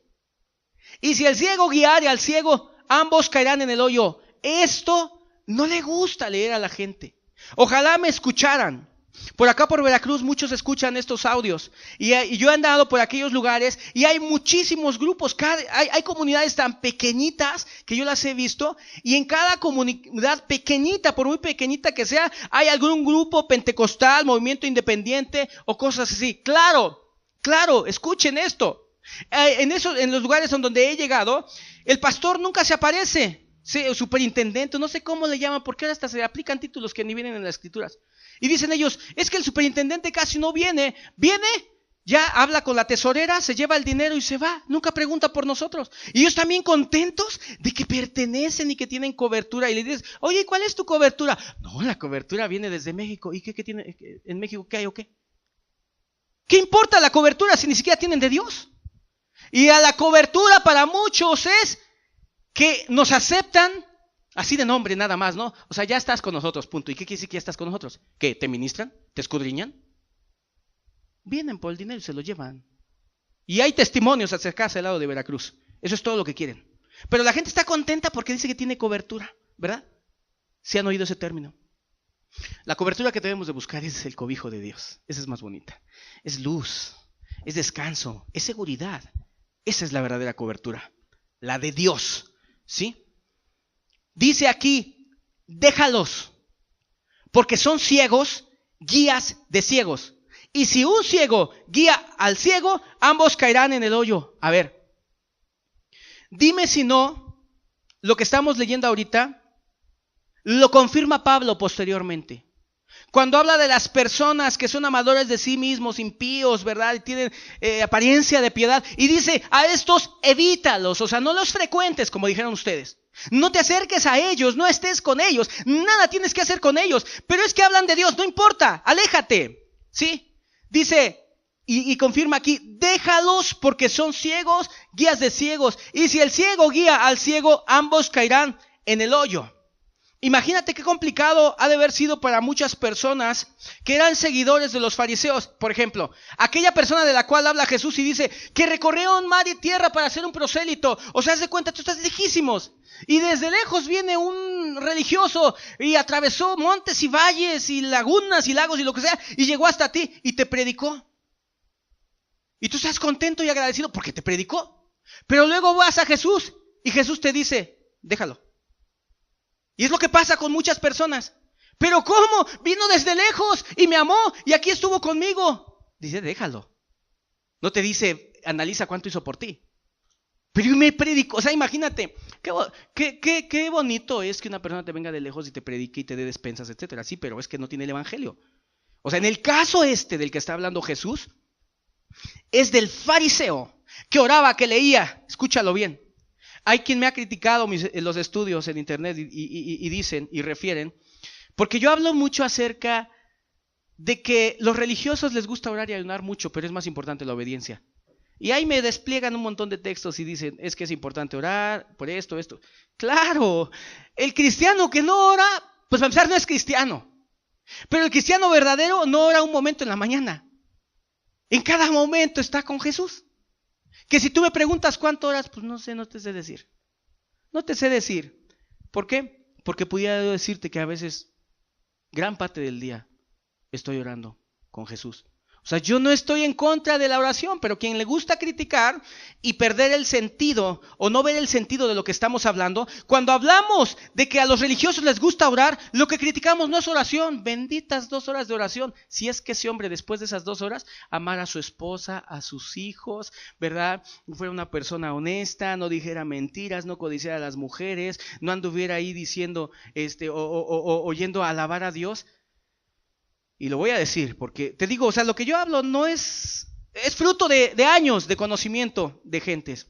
Y si el ciego guiare al ciego, ambos caerán en el hoyo. Esto no le gusta leer a la gente. Ojalá me escucharan. Por acá por Veracruz muchos escuchan estos audios. Y yo he andado por aquellos lugares y hay muchísimos grupos. Hay comunidades tan pequeñitas que yo las he visto. Y en cada comunidad pequeñita, por muy pequeñita que sea, hay algún grupo pentecostal, movimiento independiente o cosas así. Claro, escuchen esto. En los lugares donde he llegado, el pastor nunca se aparece. Sí, el superintendente, no sé cómo le llaman, porque ahora hasta se aplican títulos que ni vienen en las escrituras. Y dicen ellos, es que el superintendente casi no viene, ya habla con la tesorera, se lleva el dinero y se va, nunca pregunta por nosotros. Y ellos también contentos de que pertenecen y que tienen cobertura. Y le dices, oye, ¿cuál es tu cobertura? No, la cobertura viene desde México. ¿Y qué tiene en México? ¿Qué hay o qué? ¿Qué importa la cobertura si ni siquiera tienen de Dios? Y a la cobertura para muchos es que nos aceptan así de nombre nada más, ¿no? O sea, ya estás con nosotros, punto. ¿Y qué quiere decir que ya estás con nosotros? ¿Qué? ¿Te ministran? ¿Te escudriñan? Vienen por el dinero y se lo llevan. Y hay testimonios acerca del lado de Veracruz. Eso es todo lo que quieren. Pero la gente está contenta porque dice que tiene cobertura, ¿verdad? ¿Sí han oído ese término? La cobertura que debemos de buscar es el cobijo de Dios. Esa es más bonita. Es luz, es descanso, es seguridad. Esa es la verdadera cobertura. La de Dios. ¿Sí? Dice aquí, déjalos, porque son ciegos, guías de ciegos. Y si un ciego guía al ciego, ambos caerán en el hoyo. A ver, dime si no, lo que estamos leyendo ahorita, lo confirma Pablo posteriormente. Cuando habla de las personas que son amadores de sí mismos, impíos, ¿verdad? Y tienen apariencia de piedad. Y dice, a estos evítalos, o sea, no los frecuentes, como dijeron ustedes. No te acerques a ellos, no estés con ellos, nada tienes que hacer con ellos. Pero es que hablan de Dios, no importa, aléjate, ¿sí? Dice, y confirma aquí, déjalos porque son ciegos, guías de ciegos. Y si el ciego guía al ciego, ambos caerán en el hoyo. Imagínate qué complicado ha de haber sido para muchas personas que eran seguidores de los fariseos. Por ejemplo, aquella persona de la cual habla Jesús y dice que recorrieron mar y tierra para ser un prosélito. O sea, haz de cuenta, tú estás lejísimos. Y desde lejos viene un religioso y atravesó montes y valles y lagunas y lagos y lo que sea y llegó hasta ti y te predicó. Y tú estás contento y agradecido porque te predicó. Pero luego vas a Jesús y Jesús te dice, déjalo. Y es lo que pasa con muchas personas. ¿Pero cómo? Vino desde lejos y me amó y aquí estuvo conmigo. Dice, déjalo. No te dice, analiza cuánto hizo por ti. Pero me predicó. O sea, imagínate, qué bonito es que una persona te venga de lejos y te predique y te dé despensas, etcétera. Sí, pero es que no tiene el evangelio. O sea, en el caso del que está hablando Jesús, es del fariseo que oraba, que leía. Escúchalo bien. Hay quien me ha criticado los estudios en internet y dicen y refieren, porque yo hablo mucho acerca de que los religiosos les gusta orar y ayunar mucho, pero es más importante la obediencia. Y ahí me despliegan un montón de textos y dicen, es que es importante orar por esto. Claro, el cristiano que no ora, pues para empezar no es cristiano. Pero el cristiano verdadero no ora un momento en la mañana. En cada momento está con Jesús. Que si tú me preguntas cuánto oras, pues no sé, no te sé decir. No te sé decir. ¿Por qué? Porque pudiera yo decirte que a veces, gran parte del día, estoy orando con Jesús. O sea, yo no estoy en contra de la oración, pero quien le gusta criticar y perder el sentido o no ver el sentido de lo que estamos hablando, cuando hablamos de que a los religiosos les gusta orar, lo que criticamos no es oración, benditas 2 horas de oración. Si es que ese hombre después de esas 2 horas amara a su esposa, a sus hijos, ¿verdad? Fuera una persona honesta, no dijera mentiras, no codiciara a las mujeres, no anduviera ahí diciendo, oyendo a alabar a Dios. Y lo voy a decir, porque te digo, o sea, lo que yo hablo no es fruto de años de conocimiento de gentes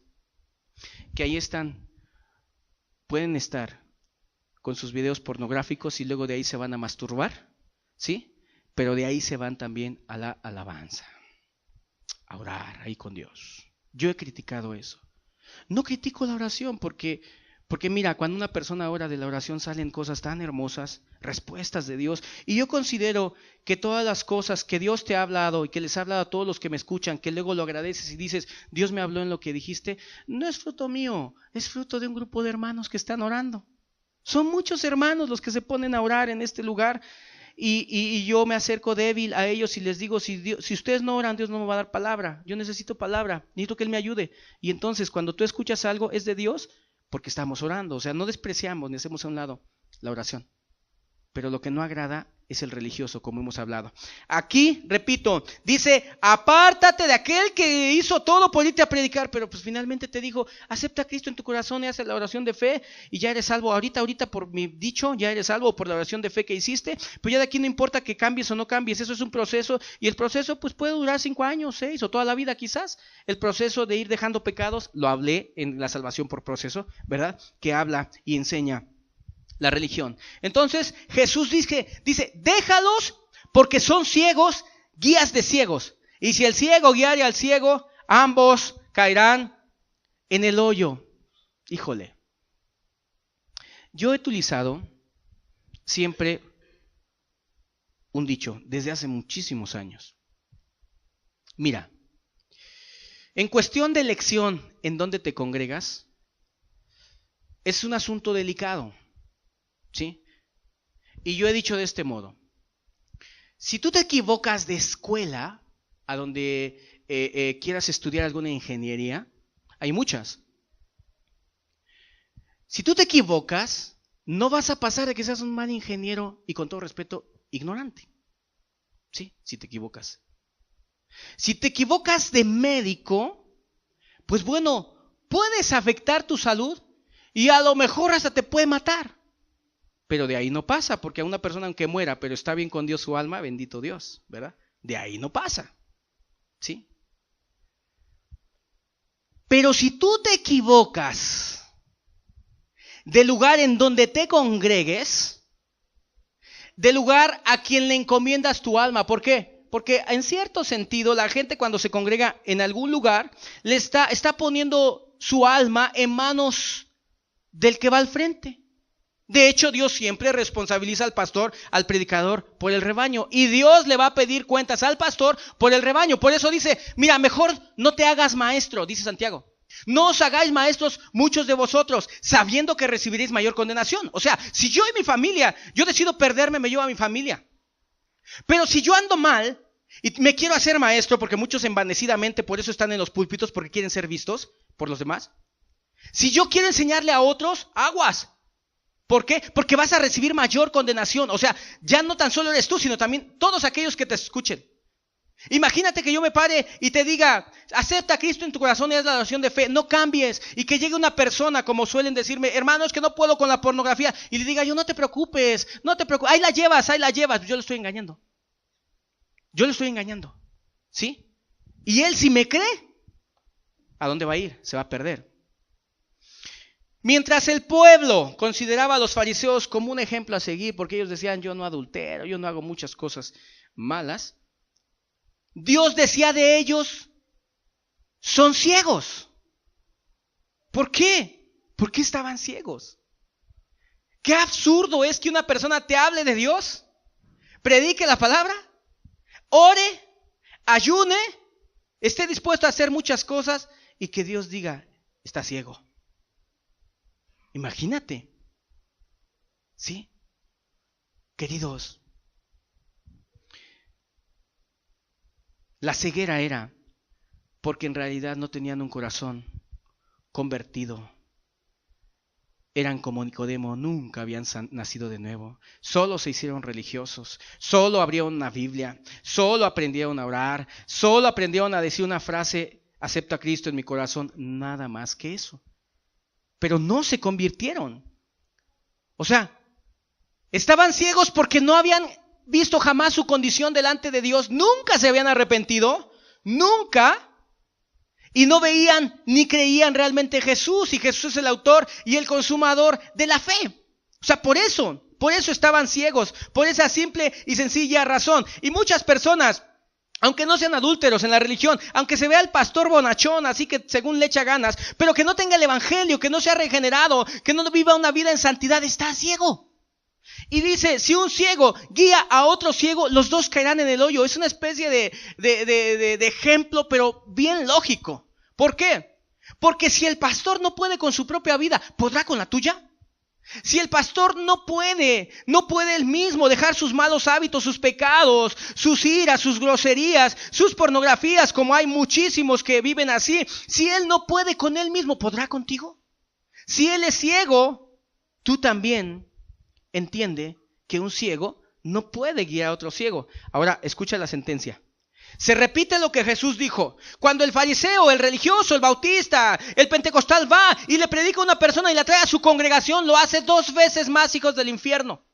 que ahí están, pueden estar con sus videos pornográficos y luego de ahí se van a masturbar, ¿sí? Pero de ahí se van también a la alabanza. a orar ahí con Dios. Yo he criticado eso. No critico la oración porque mira, cuando una persona ora, de la oración salen cosas tan hermosas, respuestas de Dios. Y yo considero que todas las cosas que Dios te ha hablado y que les ha hablado a todos los que me escuchan, que luego lo agradeces y dices, Dios me habló en lo que dijiste, no es fruto mío, es fruto de un grupo de hermanos que están orando. Son muchos hermanos los que se ponen a orar en este lugar y yo me acerco débil a ellos y les digo, si ustedes no oran, Dios no me va a dar palabra. Yo necesito palabra, necesito que Él me ayude. Y entonces cuando tú escuchas algo, es de Dios, porque estamos orando. O sea, no despreciamos ni hacemos a un lado la oración. Pero lo que no agrada es el religioso, como hemos hablado. Aquí, repito, dice, apártate de aquel que hizo todo por irte a predicar, pero pues finalmente te dijo, acepta a Cristo en tu corazón y haz la oración de fe y ya eres salvo. Ahorita por mi dicho, ya eres salvo por la oración de fe que hiciste, pero ya de aquí no importa que cambies o no cambies, eso es un proceso y el proceso pues puede durar 5 años, 6 o toda la vida quizás. El proceso de ir dejando pecados, lo hablé en la salvación por proceso, ¿verdad? Que habla y enseña la religión. Entonces Jesús dice, déjalos porque son ciegos, guías de ciegos. Y si el ciego guiare al ciego, ambos caerán en el hoyo. Híjole. Yo he utilizado siempre un dicho desde hace muchísimos años. Mira, en cuestión de elección en dónde te congregas, es un asunto delicado. ¿Sí? Y yo he dicho de este modo, si tú te equivocas de escuela a donde quieras estudiar alguna ingeniería, hay muchas. Si tú te equivocas, no vas a pasar de que seas un mal ingeniero y con todo respeto, ignorante. ¿Sí? Si te equivocas. Si te equivocas de médico, pues bueno, puedes afectar tu salud y a lo mejor hasta te puede matar. Pero de ahí no pasa, porque a una persona aunque muera, pero está bien con Dios su alma, bendito Dios, ¿verdad? De ahí no pasa, ¿sí? Pero si tú te equivocas del lugar en donde te congregues, del lugar a quien le encomiendas tu alma, ¿por qué? Porque en cierto sentido la gente cuando se congrega en algún lugar, le está poniendo su alma en manos del que va al frente. De hecho, Dios siempre responsabiliza al pastor, al predicador, por el rebaño. Y Dios le va a pedir cuentas al pastor por el rebaño. Por eso dice, mira, mejor no te hagas maestro, dice Santiago. No os hagáis maestros muchos de vosotros, sabiendo que recibiréis mayor condenación. O sea, si yo y mi familia, yo decido perderme, me llevo a mi familia. Pero si yo ando mal y me quiero hacer maestro, porque muchos envanecidamente por eso están en los púlpitos, porque quieren ser vistos por los demás. Si yo quiero enseñarle a otros, aguas. ¿Por qué? Porque vas a recibir mayor condenación. O sea, ya no tan solo eres tú, sino también todos aquellos que te escuchen. Imagínate que yo me pare y te diga, acepta a Cristo en tu corazón y haz la oración de fe, no cambies. Y que llegue una persona, como suelen decirme, hermano, es que no puedo con la pornografía. Y le diga yo, no te preocupes, ahí la llevas. Yo lo estoy engañando. ¿Sí? Y él si me cree, ¿a dónde va a ir? Se va a perder. Mientras el pueblo consideraba a los fariseos como un ejemplo a seguir, porque ellos decían, yo no adultero, yo no hago muchas cosas malas, Dios decía de ellos, son ciegos. ¿Por qué? ¿Por qué estaban ciegos? Qué absurdo es que una persona te hable de Dios, predique la palabra, ore, ayune, esté dispuesto a hacer muchas cosas y que Dios diga, está ciego. Imagínate, ¿sí? Queridos, la ceguera era porque en realidad no tenían un corazón convertido. Eran como Nicodemo, nunca habían nacido de nuevo. Solo se hicieron religiosos, solo abrieron una Biblia, solo aprendieron a orar, solo aprendieron a decir una frase, acepto a Cristo en mi corazón, nada más que eso. Pero no se convirtieron. O sea, estaban ciegos porque no habían visto jamás su condición delante de Dios, nunca se habían arrepentido, nunca, y no veían ni creían realmente en Jesús, y Jesús es el autor y el consumador de la fe. O sea, por eso estaban ciegos, por esa simple y sencilla razón. Y muchas personas Aunque no sean adúlteros en la religión, aunque se vea el pastor bonachón, así que según le echa ganas, pero que no tenga el evangelio, que no sea regenerado, que no viva una vida en santidad, está ciego. Y dice, si un ciego guía a otro ciego, los dos caerán en el hoyo. Es una especie de ejemplo, pero bien lógico. ¿Por qué? Porque si el pastor no puede con su propia vida, ¿podrá con la tuya? Si el pastor no puede él mismo dejar sus malos hábitos, sus pecados, sus iras, sus groserías, sus pornografías, como hay muchísimos que viven así, si él no puede con él mismo, ¿podrá contigo? Si él es ciego, tú también entiende que un ciego no puede guiar a otro ciego. Ahora, escucha la sentencia. Se repite lo que Jesús dijo. Cuando el fariseo, el religioso, el bautista, el pentecostal va y le predica a una persona y la trae a su congregación, lo hace 2 veces más hijos del infierno.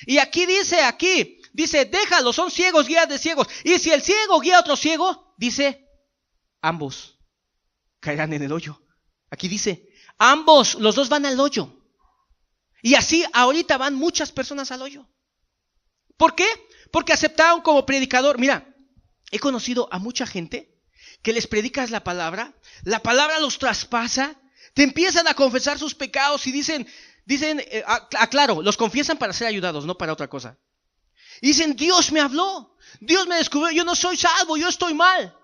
Y aquí dice, déjalo, son ciegos, guías de ciegos. Y si el ciego guía a otro ciego, dice, ambos caerán en el hoyo. Aquí dice, ambos, los dos van al hoyo. Y así ahorita van muchas personas al hoyo. ¿Por qué? Porque aceptaron como predicador. Mira, he conocido a mucha gente que les predicas la palabra los traspasa, te empiezan a confesar sus pecados y dicen, claro, los confiesan para ser ayudados, no para otra cosa. Y dicen, Dios me habló, Dios me descubrió, yo no soy salvo, yo estoy mal.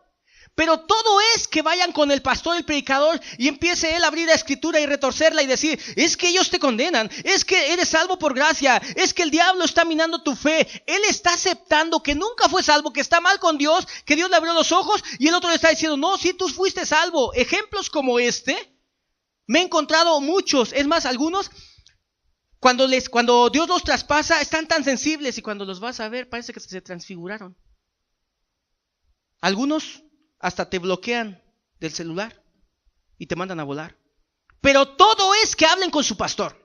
Pero todo es que vayan con el pastor, el predicador, y empiece él a abrir la escritura y retorcerla y decir, es que ellos te condenan, es que eres salvo por gracia, es que el diablo está minando tu fe. Él está aceptando que nunca fue salvo, que está mal con Dios, que Dios le abrió los ojos, y el otro le está diciendo, no, sí, tú fuiste salvo. Ejemplos como este, me he encontrado muchos. Es más, algunos, cuando Dios los traspasa, están tan sensibles, y cuando los vas a ver, parece que se transfiguraron. Algunos hasta te bloquean del celular y te mandan a volar. Pero todo es que hablen con su pastor,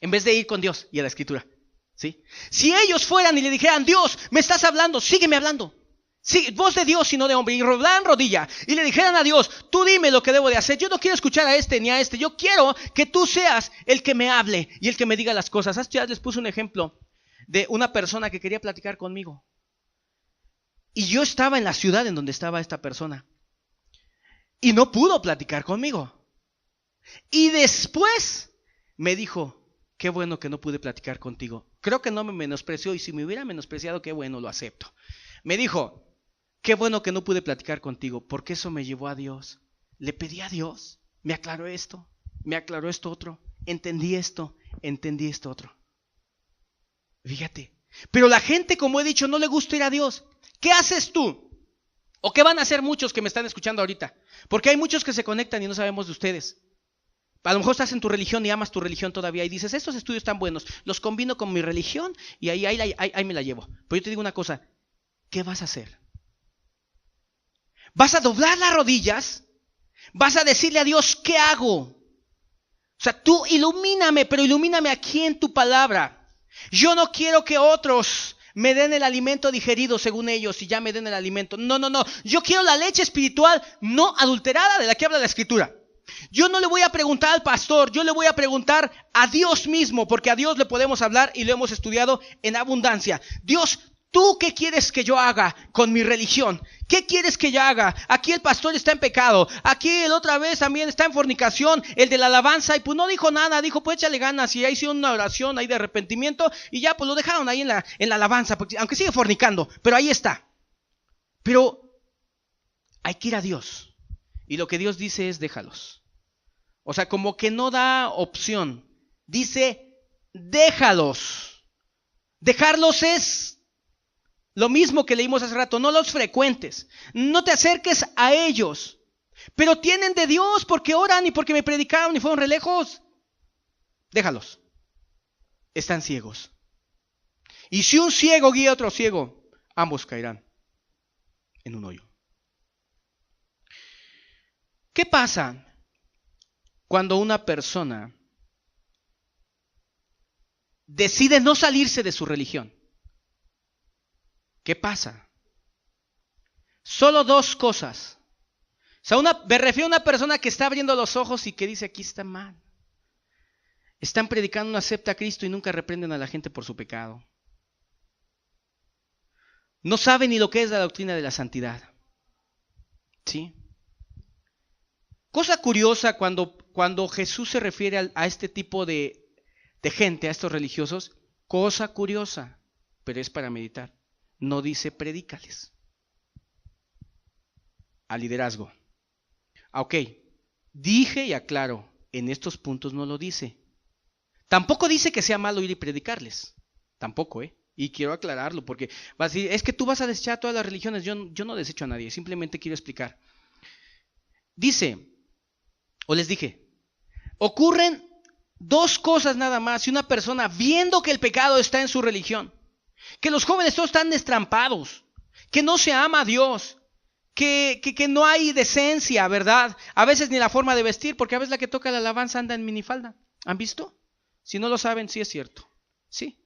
en vez de ir con Dios y a la escritura, ¿sí? Si ellos fueran y le dijeran, Dios, me estás hablando, sígueme hablando. Sí, voz de Dios y no de hombre. Y doblaran rodilla y le dijeran a Dios, tú dime lo que debo de hacer. Yo no quiero escuchar a este ni a este. Yo quiero que tú seas el que me hable y el que me diga las cosas. Ya les puse un ejemplo de una persona que quería platicar conmigo. Y yo estaba en la ciudad en donde estaba esta persona. Y no pudo platicar conmigo. Y después me dijo, qué bueno que no pude platicar contigo. Creo que no me menospreció, y si me hubiera menospreciado, qué bueno, lo acepto. Me dijo, qué bueno que no pude platicar contigo, porque eso me llevó a Dios. Le pedí a Dios, me aclaró esto otro, entendí esto otro. Fíjate. Pero la gente, como he dicho, no le gusta ir a Dios. ¿Qué haces tú? ¿O qué van a hacer muchos que me están escuchando ahorita? Porque hay muchos que se conectan y no sabemos de ustedes. A lo mejor estás en tu religión y amas tu religión todavía y dices, estos estudios están buenos, los combino con mi religión y ahí me la llevo. Pero yo te digo una cosa, ¿qué vas a hacer? ¿Vas a doblar las rodillas? ¿Vas a decirle a Dios, qué hago? O sea, tú ilumíname, pero ilumíname aquí en tu palabra. Yo no quiero que otros me den el alimento digerido según ellos y ya me den el alimento. No. Yo quiero la leche espiritual no adulterada de la que habla la escritura. Yo no le voy a preguntar al pastor, yo le voy a preguntar a Dios mismo, porque a Dios le podemos hablar y lo hemos estudiado en abundancia. Dios, ¿tú qué quieres que yo haga con mi religión? ¿Qué quieres que yo haga? Aquí el pastor está en pecado. Aquí el otra vez también está en fornicación. El de la alabanza. Y pues no dijo nada. Dijo, pues échale ganas. Y ahí hicieron una oración ahí de arrepentimiento. Y ya pues lo dejaron ahí en la alabanza. Porque, aunque sigue fornicando. Pero ahí está. Pero hay que ir a Dios. Y lo que Dios dice es déjalos. O sea, como que no da opción. Dice, déjalos. Dejarlos es lo mismo que leímos hace rato, no los frecuentes, no te acerques a ellos, pero tienen de Dios porque oran y porque me predicaron y fueron re lejos. Déjalos, están ciegos. Y si un ciego guía a otro ciego, ambos caerán en un hoyo. ¿Qué pasa cuando una persona decide no salirse de su religión? ¿Qué pasa? Solo 2 cosas. O sea, me refiero a una persona que está abriendo los ojos y que dice, aquí está mal. Están predicando, no acepta a Cristo y nunca reprenden a la gente por su pecado. No sabe ni lo que es la doctrina de la santidad. ¿Sí? Cosa curiosa cuando Jesús se refiere a este tipo de gente, a estos religiosos, cosa curiosa, pero es para meditar. No dice predícales al liderazgo. Ok, dije y aclaro, en estos puntos no lo dice. Tampoco dice que sea malo ir y predicarles. Tampoco, Y quiero aclararlo porque vas a decir, es que tú vas a desechar a todas las religiones. Yo no desecho a nadie, simplemente quiero explicar. Dice, o les dije, ocurren dos cosas nada más. Si una persona viendo que el pecado está en su religión, que los jóvenes todos están destrampados, que no se ama a Dios, que no hay decencia, ¿verdad? A veces ni la forma de vestir, porque a veces la que toca la alabanza anda en minifalda. ¿Han visto? Si no lo saben, sí es cierto. Sí.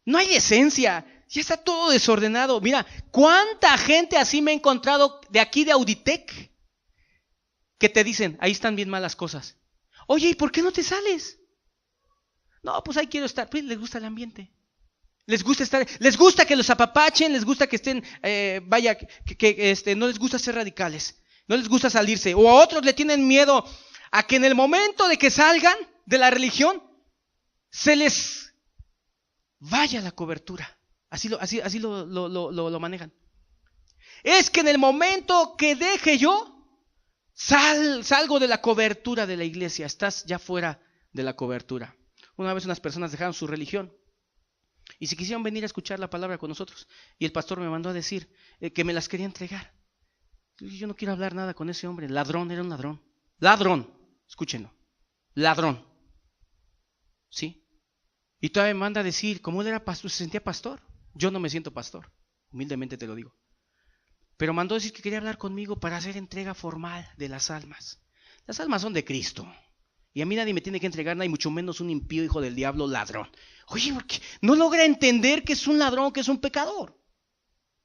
No hay decencia. Ya está todo desordenado. Mira, ¿cuánta gente así me he encontrado de aquí de Auditec? Que te dicen, ahí están bien malas cosas. Oye, ¿y por qué no te sales? No, pues ahí quiero estar. Pues les gusta el ambiente. Les gusta estar, les gusta que los apapachen, les gusta que estén, no les gusta ser radicales, no les gusta salirse. O a otros le tienen miedo a que en el momento de que salgan de la religión, se les vaya la cobertura. Así lo manejan. Es que en el momento que deje yo, salgo de la cobertura de la iglesia. Estás ya fuera de la cobertura. Una vez unas personas dejaron su religión y se quisieron venir a escuchar la palabra con nosotros. Y el pastor me mandó a decir que me las quería entregar. Yo no quiero hablar nada con ese hombre. Ladrón, era un ladrón. Ladrón, escúchenlo. Ladrón. ¿Sí? Y todavía me manda a decir, como él era pastor, se sentía pastor. Yo no me siento pastor, humildemente te lo digo. Pero mandó a decir que quería hablar conmigo para hacer entrega formal de las almas. Las almas son de Cristo. Y a mí nadie me tiene que entregar nada, y mucho menos un impío hijo del diablo ladrón. Oye, ¿por qué no logra entender que es un ladrón, que es un pecador?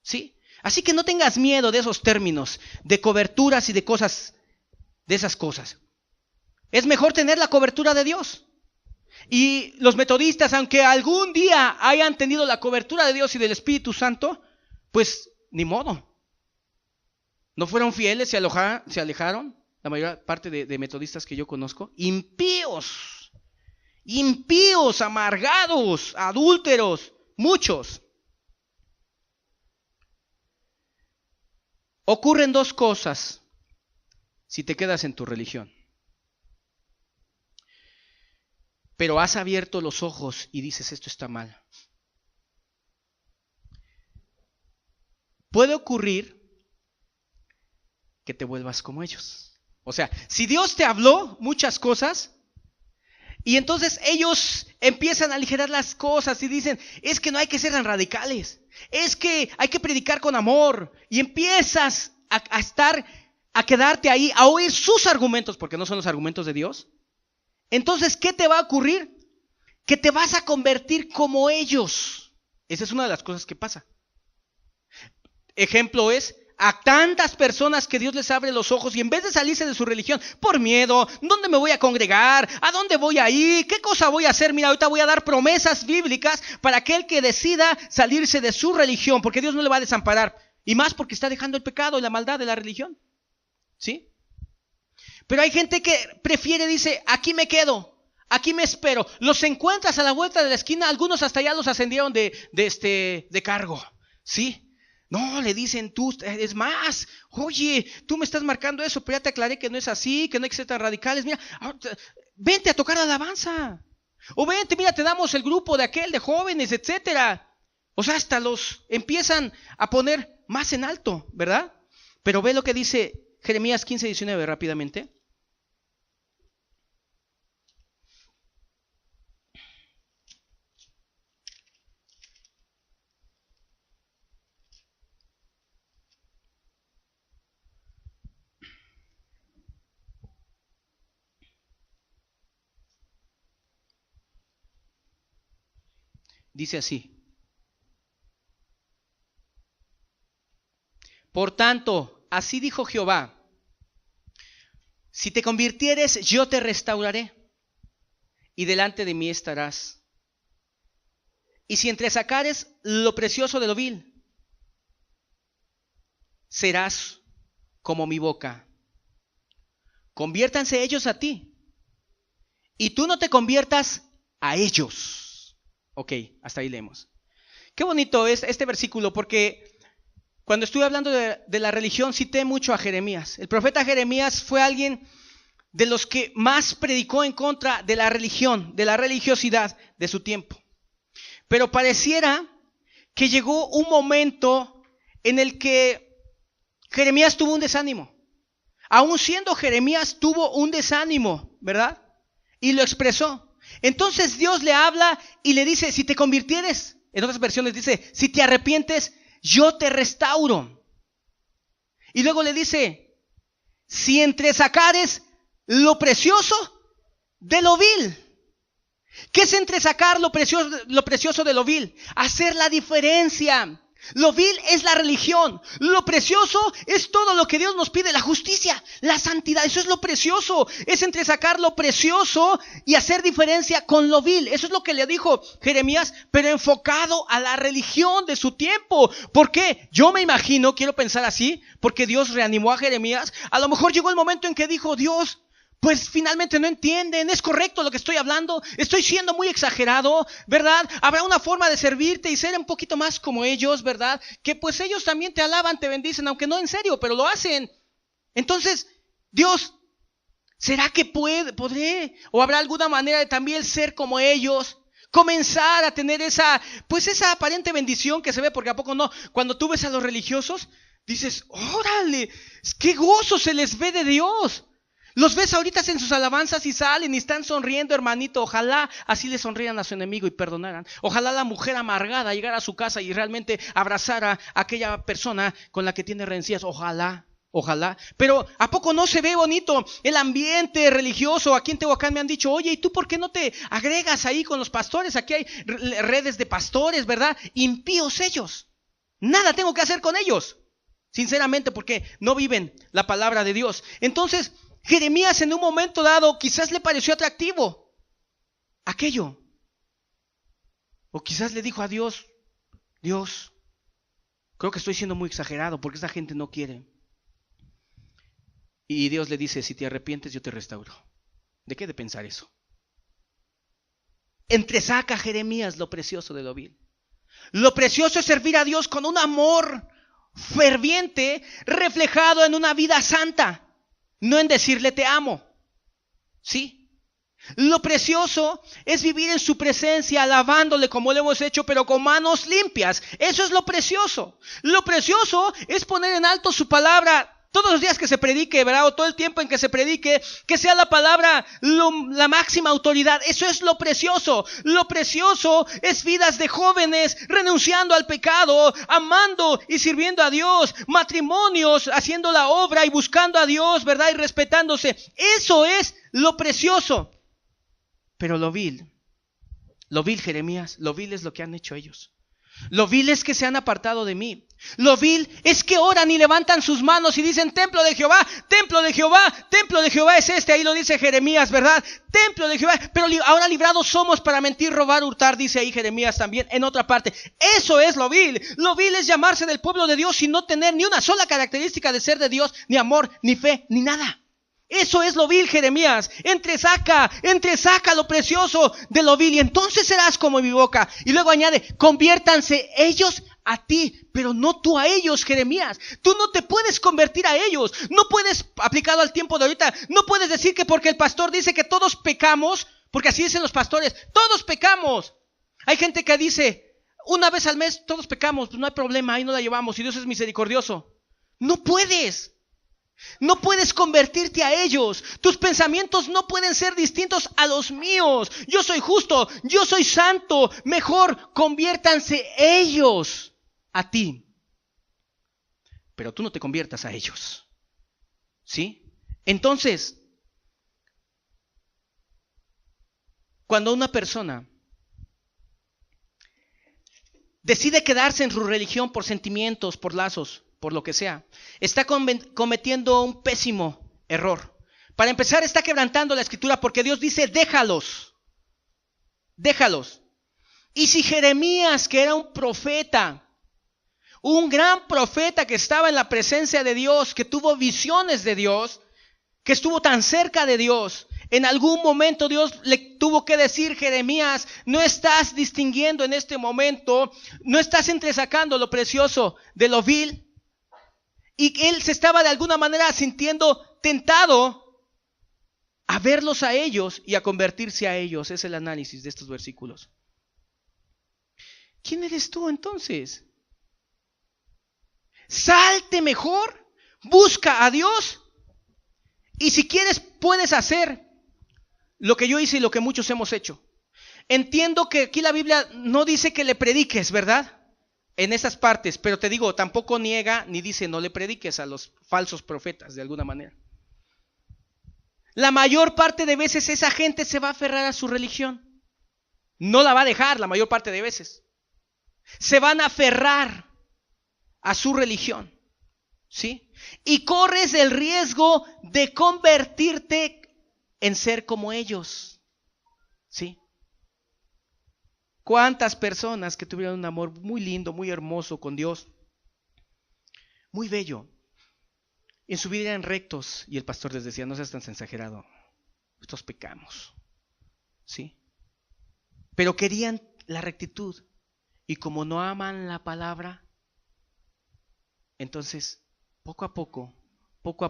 ¿Sí? Así que no tengas miedo de esos términos, de coberturas y de cosas, de esas cosas. Es mejor tener la cobertura de Dios. Y los metodistas, aunque algún día hayan tenido la cobertura de Dios y del Espíritu Santo, pues ni modo. No fueron fieles, se alejaron. La mayor parte de metodistas que yo conozco, impíos, amargados, adúlteros, muchos. Ocurren dos cosas si te quedas en tu religión. Pero has abierto los ojos y dices, esto está mal. Puede ocurrir que te vuelvas como ellos. O sea, si Dios te habló muchas cosas y entonces ellos empiezan a aligerar las cosas y dicen, es que no hay que ser tan radicales, es que hay que predicar con amor, y empiezas a quedarte ahí, a oír sus argumentos, porque no son los argumentos de Dios. Entonces, ¿qué te va a ocurrir? Que te vas a convertir como ellos. Esa es una de las cosas que pasa. Ejemplo es a tantas personas que Dios les abre los ojos y en vez de salirse de su religión por miedo, ¿dónde me voy a congregar? ¿A dónde voy a ir? ¿Qué cosa voy a hacer? Mira, ahorita voy a dar promesas bíblicas para aquel que decida salirse de su religión, porque Dios no le va a desamparar. Y más porque está dejando el pecado y la maldad de la religión. ¿Sí? Pero hay gente que prefiere, dice, aquí me quedo, aquí me espero. Los encuentras a la vuelta de la esquina, algunos hasta ya los ascendieron de cargo. ¿Sí? No, le dicen tú, es más, oye, tú me estás marcando eso, pero ya te aclaré que no es así, que no hay que ser tan radicales. Mira, vente a tocar la alabanza. O vente, mira, te damos el grupo de aquel, de jóvenes, etcétera. O sea, hasta los empiezan a poner más en alto, ¿verdad? Pero ve lo que dice Jeremías 15:19 rápidamente. Dice así: por tanto, así dijo Jehová, si te convirtieres, yo te restauraré, y delante de mí estarás. Y si entresacares lo precioso de lo vil, serás como mi boca. Conviértanse ellos a ti, y tú no te conviertas a ellos. Ok, hasta ahí leemos. Qué bonito es este versículo, porque cuando estuve hablando de la religión, cité mucho a Jeremías. El profeta Jeremías fue alguien de los que más predicó en contra de la religión, de la religiosidad de su tiempo. Pero pareciera que llegó un momento en el que Jeremías tuvo un desánimo. Aún siendo Jeremías, tuvo un desánimo, ¿verdad? Y lo expresó. Entonces Dios le habla y le dice, si te convirtieres, en otras versiones dice, si te arrepientes, yo te restauro. Y luego le dice, si entresacares lo precioso de lo vil. ¿Qué es entresacar lo precioso de lo vil? Hacer la diferencia. Lo vil es la religión. Lo precioso es todo lo que Dios nos pide, la justicia, la santidad. Eso es lo precioso. Es entresacar lo precioso y hacer diferencia con lo vil. Eso es lo que le dijo Jeremías, pero enfocado a la religión de su tiempo. ¿Por qué? Yo me imagino, quiero pensar así, porque Dios reanimó a Jeremías. A lo mejor llegó el momento en que dijo, Dios, pues finalmente no entienden, es correcto lo que estoy hablando, estoy siendo muy exagerado, ¿verdad? Habrá una forma de servirte y ser un poquito más como ellos, ¿verdad? Que pues ellos también te alaban, te bendicen, aunque no en serio, pero lo hacen. Entonces, Dios, ¿será que podré? ¿O habrá alguna manera de también ser como ellos? Comenzar a tener esa aparente bendición que se ve, porque ¿a poco no? Cuando tú ves a los religiosos, dices, órale, qué gozo se les ve de Dios. Los ves ahorita en sus alabanzas y salen y están sonriendo, hermanito. Ojalá así le sonrían a su enemigo y perdonaran. Ojalá la mujer amargada llegara a su casa y realmente abrazara a aquella persona con la que tiene rencillas. Ojalá. Pero ¿a poco no se ve bonito el ambiente religioso? Aquí en Tehuacán me han dicho, oye, ¿y tú por qué no te agregas ahí con los pastores? Aquí hay redes de pastores, ¿verdad? Impíos ellos. Nada tengo que hacer con ellos. Sinceramente, porque no viven la palabra de Dios. Entonces, Jeremías en un momento dado quizás le pareció atractivo aquello. O quizás le dijo a Dios, Dios, creo que estoy siendo muy exagerado porque esa gente no quiere. Y Dios le dice, si te arrepientes yo te restauro. ¿De qué de pensar eso? Entresaca Jeremías lo precioso de lo vil. Lo precioso es servir a Dios con un amor ferviente reflejado en una vida santa. No en decirle te amo, ¿sí? Lo precioso es vivir en su presencia, alabándole como lo hemos hecho, pero con manos limpias. Eso es lo precioso. Lo precioso es poner en alto su palabra todos los días que se predique, ¿verdad? O todo el tiempo en que se predique, que sea la palabra la máxima autoridad. Eso es lo precioso. Lo precioso es vidas de jóvenes renunciando al pecado, amando y sirviendo a Dios, matrimonios haciendo la obra y buscando a Dios, ¿verdad? Y respetándose. Eso es lo precioso. Pero lo vil, Jeremías, lo vil es lo que han hecho ellos. Lo vil es que se han apartado de mí. Lo vil es que oran y levantan sus manos y dicen templo de Jehová, templo de Jehová, templo de Jehová es este. Ahí lo dice Jeremías, ¿verdad? Templo de Jehová. Pero ahora librados somos para mentir, robar, hurtar, dice ahí Jeremías también en otra parte. Eso es lo vil. Lo vil es llamarse del pueblo de Dios y no tener ni una sola característica de ser de Dios, ni amor, ni fe, ni nada. Eso es lo vil, Jeremías. Entresaca lo precioso de lo vil y entonces serás como mi boca. Y luego añade, conviértanse ellos a ti, pero no tú a ellos, Jeremías. Tú no te puedes convertir a ellos. No puedes, aplicado al tiempo de ahorita, no puedes decir que porque el pastor dice que todos pecamos, porque así dicen los pastores, todos pecamos. Hay gente que dice, una vez al mes todos pecamos, pues no hay problema, ahí no la llevamos y Dios es misericordioso. No puedes. No puedes convertirte a ellos. Tus pensamientos no pueden ser distintos a los míos. Yo soy justo, yo soy santo. Mejor conviértanse ellos a ti. Pero tú no te conviertas a ellos. ¿Sí? Entonces, cuando una persona decide quedarse en su religión por sentimientos, por lazos, por lo que sea, está cometiendo un pésimo error. Para empezar, está quebrantando la escritura porque Dios dice, déjalos. Y si Jeremías, que era un profeta, Un gran profeta que estaba en la presencia de Dios, que tuvo visiones de Dios, que estuvo tan cerca de Dios. En algún momento Dios le tuvo que decir: Jeremías, no estás distinguiendo en este momento, no estás entresacando lo precioso de lo vil. Y él se estaba de alguna manera sintiendo tentado a verlos a ellos y a convertirse a ellos. Es el análisis de estos versículos. ¿Quién eres tú entonces? Salte mejor, busca a Dios, y si quieres puedes hacer lo que yo hice y lo que muchos hemos hecho. Entiendo que aquí la Biblia no dice que le prediques, ¿verdad? En esas partes, pero te digo, tampoco niega ni dice no le prediques a los falsos profetas de alguna manera. La mayor parte de veces esa gente se va a aferrar a su religión. No la va a dejar la mayor parte de veces. Se van a aferrar a su religión, ¿sí? Y corres el riesgo de convertirte en ser como ellos, ¿sí? ¿Cuántas personas que tuvieron un amor muy lindo, muy hermoso con Dios, muy bello, en su vida eran rectos, y el pastor les decía: no seas tan exagerado, estos pecamos, ¿sí? Pero querían la rectitud, y como no aman la palabra, entonces poco a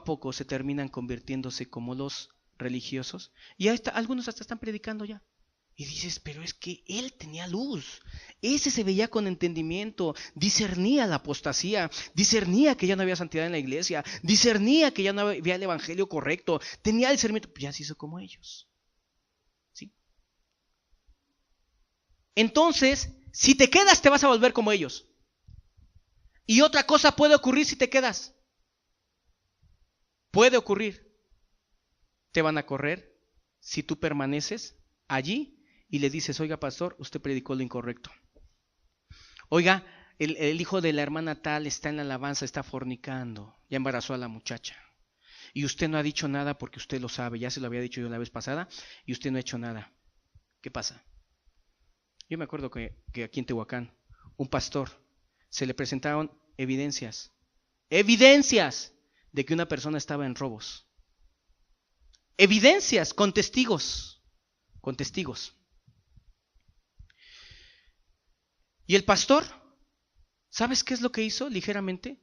poco se terminan convirtiéndose como los religiosos, y algunos hasta están predicando ya. Y dices: pero es que él tenía luz, ese se veía con entendimiento, discernía la apostasía, discernía que ya no había santidad en la iglesia, discernía que ya no había el evangelio correcto, tenía el discernimiento, ya se hizo como ellos, ¿sí? Entonces, si te quedas, te vas a volver como ellos. Y otra cosa puede ocurrir si te quedas. Puede ocurrir. Te van a correr si tú permaneces allí y le dices: oiga, pastor, usted predicó lo incorrecto. Oiga, el hijo de la hermana tal está en la alabanza, está fornicando, ya embarazó a la muchacha. Y usted no ha dicho nada porque usted lo sabe, ya se lo había dicho yo la vez pasada, y usted no ha hecho nada. ¿Qué pasa? Yo me acuerdo que aquí en Tehuacán, un pastor, se le presentaron evidencias de que una persona estaba en robos. Evidencias con testigos. Y el pastor, ¿sabes qué es lo que hizo ligeramente?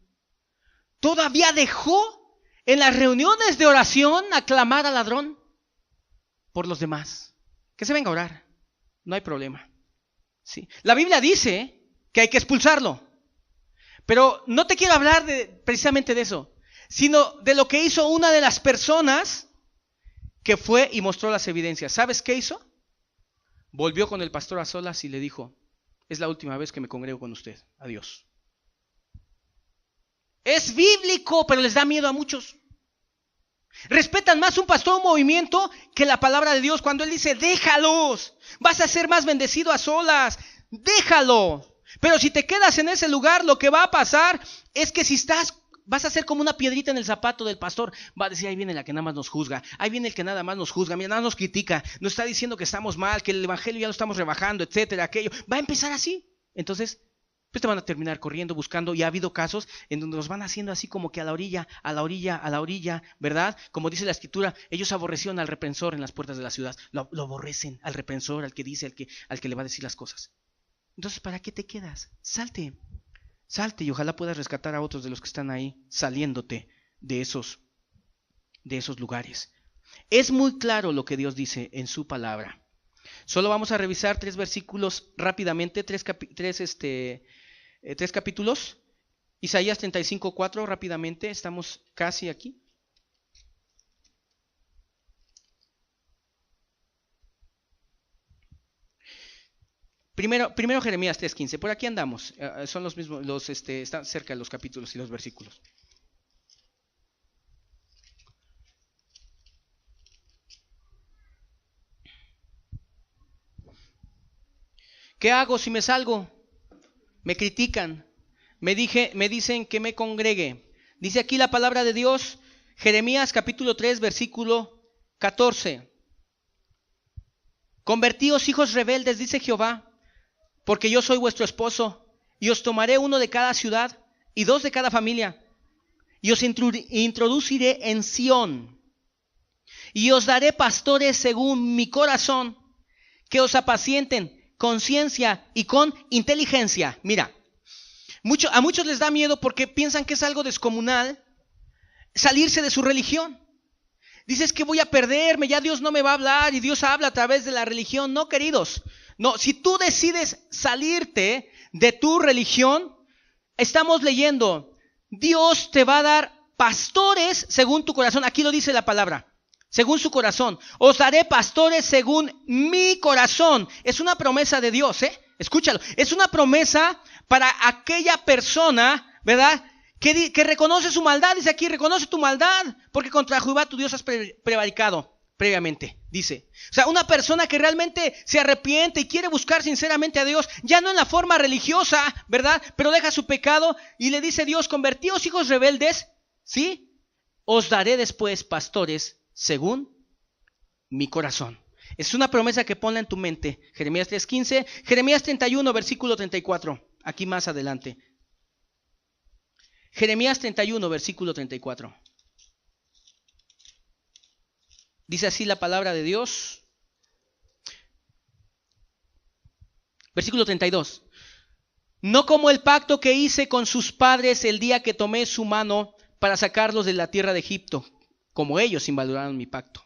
Todavía dejó en las reuniones de oración aclamar al ladrón por los demás. Que se venga a orar, no hay problema. ¿Sí? La Biblia dice que hay que expulsarlo. Pero no te quiero hablar precisamente de eso, sino de lo que hizo una de las personas que fue y mostró las evidencias. ¿Sabes qué hizo? Volvió con el pastor a solas y le dijo: es la última vez que me congrego con usted. Adiós. Es bíblico, pero les da miedo a muchos. Respetan más un pastor o un movimiento que la palabra de Dios. Cuando él dice: déjalos, vas a ser más bendecido a solas, déjalo. Pero si te quedas en ese lugar, lo que va a pasar es que vas a ser como una piedrita en el zapato del pastor. Va a decir: ahí viene la que nada más nos juzga, ahí viene el que nada más nos juzga, mira, nada nos critica, nos está diciendo que estamos mal, que el evangelio ya lo estamos rebajando, etcétera, aquello. Va a empezar así. Entonces, pues te van a terminar corriendo, buscando. Y ha habido casos en donde los van haciendo así como que a la orilla, ¿verdad? Como dice la escritura, ellos aborrecieron al reprensor en las puertas de la ciudad. Lo aborrecen al reprensor, al que dice, al que le va a decir las cosas. Entonces, ¿para qué te quedas? Salte y ojalá puedas rescatar a otros de los que están ahí saliéndote de esos lugares. Es muy claro lo que Dios dice en su palabra. Solo vamos a revisar 3 versículos rápidamente, 3 capítulos. Isaías 35:4 rápidamente, estamos casi aquí. Primero Jeremías 3:15, por aquí andamos, son los mismos, están cerca de los capítulos y los versículos. ¿Qué hago si me salgo? Me critican, me dicen que me congregue. Dice aquí la palabra de Dios, Jeremías capítulo 3, versículo 14. Convertíos hijos rebeldes, dice Jehová, porque yo soy vuestro esposo. y os tomaré uno de cada ciudad y 2 de cada familia, y os introduciré en Sión, y os daré pastores según mi corazón, que os apacienten con ciencia y con inteligencia. Mira, a muchos les da miedo porque piensan que es algo descomunal salirse de su religión. Dices que voy a perderme, ya Dios no me va a hablar y Dios habla a través de la religión. No, queridos, no, si tú decides salirte de tu religión, estamos leyendo, Dios te va a dar pastores según tu corazón. Aquí lo dice la palabra, según su corazón. Os daré pastores según mi corazón. Es una promesa de Dios, escúchalo. Es una promesa para aquella persona, ¿verdad?, que reconoce su maldad. Dice aquí, reconoce tu maldad, porque contra Jehová tu Dios has prevaricado previamente, dice. O sea, una persona que realmente se arrepiente y quiere buscar sinceramente a Dios, ya no en la forma religiosa, ¿verdad?, pero deja su pecado y le dice Dios, convertíos hijos rebeldes, ¿sí? Os daré después pastores según mi corazón. Es una promesa que ponla en tu mente. Jeremías 3:15, Jeremías 31, versículo 34, aquí más adelante. Jeremías 31, versículo 34. Dice así la palabra de Dios. Versículo 32. No como el pacto que hice con sus padres el día que tomé su mano para sacarlos de la tierra de Egipto, como ellos invalidaron mi pacto.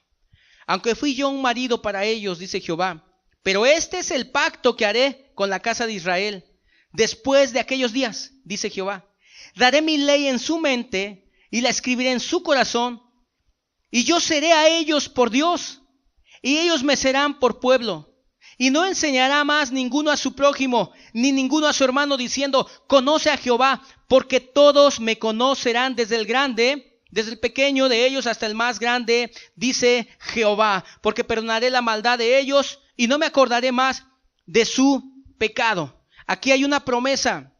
Aunque fui yo un marido para ellos, dice Jehová, pero este es el pacto que haré con la casa de Israel después de aquellos días, dice Jehová. Daré mi ley en su mente y la escribiré en su corazón, y yo seré a ellos por Dios, y ellos me serán por pueblo. Y no enseñará más ninguno a su prójimo, ni ninguno a su hermano, diciendo, conoce a Jehová, porque todos me conocerán, desde el grande, desde el pequeño de ellos hasta el más grande, dice Jehová, porque perdonaré la maldad de ellos y no me acordaré más de su pecado. Aquí hay una promesa.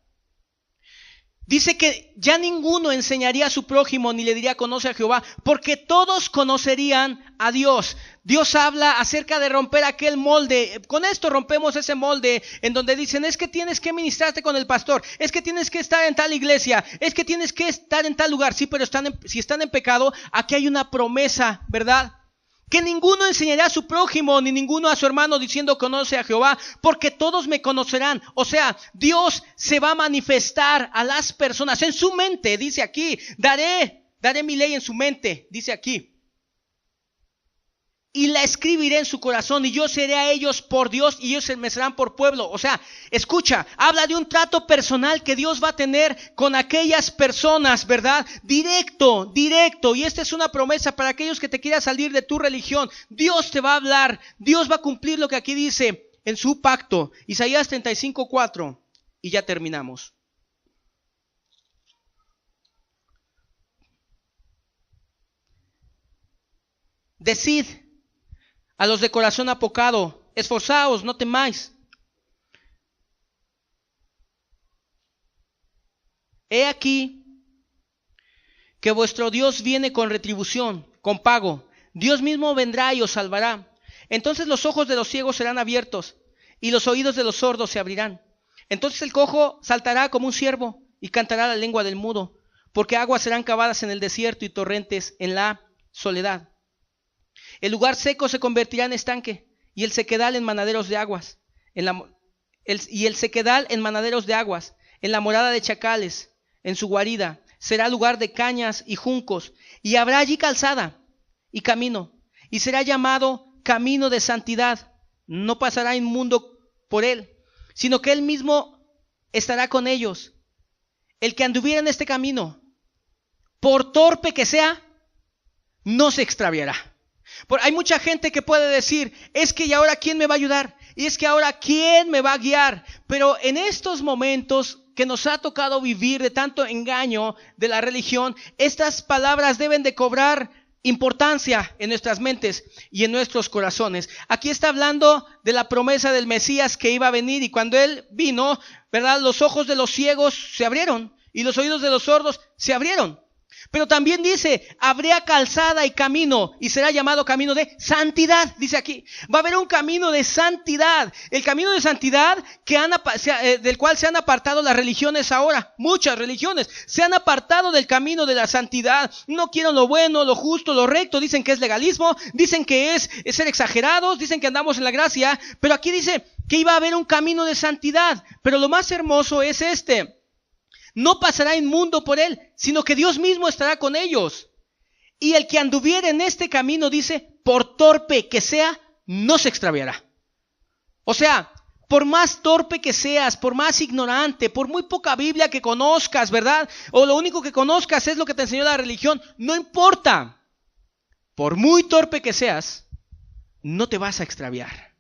Dice que ya ninguno enseñaría a su prójimo ni le diría conoce a Jehová, porque todos conocerían a Dios. Dios habla acerca de romper aquel molde. Con esto rompemos ese molde en donde dicen, es que tienes que ministrarte con el pastor, es que tienes que estar en tal iglesia, es que tienes que estar en tal lugar. Sí, pero si están en pecado, aquí hay una promesa, ¿verdad? Que ninguno enseñará a su prójimo ni ninguno a su hermano diciendo conoce a Jehová, porque todos me conocerán. O sea, Dios se va a manifestar a las personas en su mente, dice aquí. Daré mi ley en su mente, dice aquí. Y la escribiré en su corazón, y yo seré a ellos por Dios, y ellos me serán por pueblo. O sea, escucha, habla de un trato personal que Dios va a tener con aquellas personas, ¿verdad? Directo. Y esta es una promesa para aquellos que te quieran salir de tu religión. Dios te va a hablar, Dios va a cumplir lo que aquí dice en su pacto. Isaías 35:4, y ya terminamos. Decid a los de corazón apocado, esforzaos, no temáis. He aquí que vuestro Dios viene con retribución, con pago. Dios mismo vendrá y os salvará. Entonces los ojos de los ciegos serán abiertos y los oídos de los sordos se abrirán. Entonces el cojo saltará como un ciervo y cantará la lengua del mudo, porque aguas serán cavadas en el desierto y torrentes en la soledad. El lugar seco se convertirá en estanque, y el sequedal en manaderos de aguas. El sequedal en manaderos de aguas, en la morada de chacales, en su guarida, será lugar de cañas y juncos, y habrá allí calzada y camino, y será llamado camino de santidad. No pasará inmundo por él, sino que él mismo estará con ellos. El que anduviera en este camino, por torpe que sea, no se extraviará. Hay mucha gente que puede decir, es que ¿y ahora quién me va a ayudar? Y es que ahora ¿quién me va a guiar? Pero en estos momentos que nos ha tocado vivir de tanto engaño de la religión, estas palabras deben de cobrar importancia en nuestras mentes y en nuestros corazones. Aquí está hablando de la promesa del Mesías que iba a venir, y cuando él vino, ¿verdad?, los ojos de los ciegos se abrieron y los oídos de los sordos se abrieron. Pero también dice, habría calzada y camino, y será llamado camino de santidad, dice aquí. Va a haber un camino de santidad. El camino de santidad del cual se han apartado las religiones ahora. Muchas religiones se han apartado del camino de la santidad. No quieren lo bueno, lo justo, lo recto. Dicen que es legalismo, dicen que es ser exagerados, dicen que andamos en la gracia. Pero aquí dice que iba a haber un camino de santidad. Pero lo más hermoso es este. No pasará inmundo por él, sino que Dios mismo estará con ellos. Y el que anduviere en este camino, dice, por torpe que sea, no se extraviará. O sea, por más torpe que seas, por más ignorante, por muy poca Biblia que conozcas, ¿verdad? O lo único que conozcas es lo que te enseñó la religión, no importa. Por muy torpe que seas, no te vas a extraviar.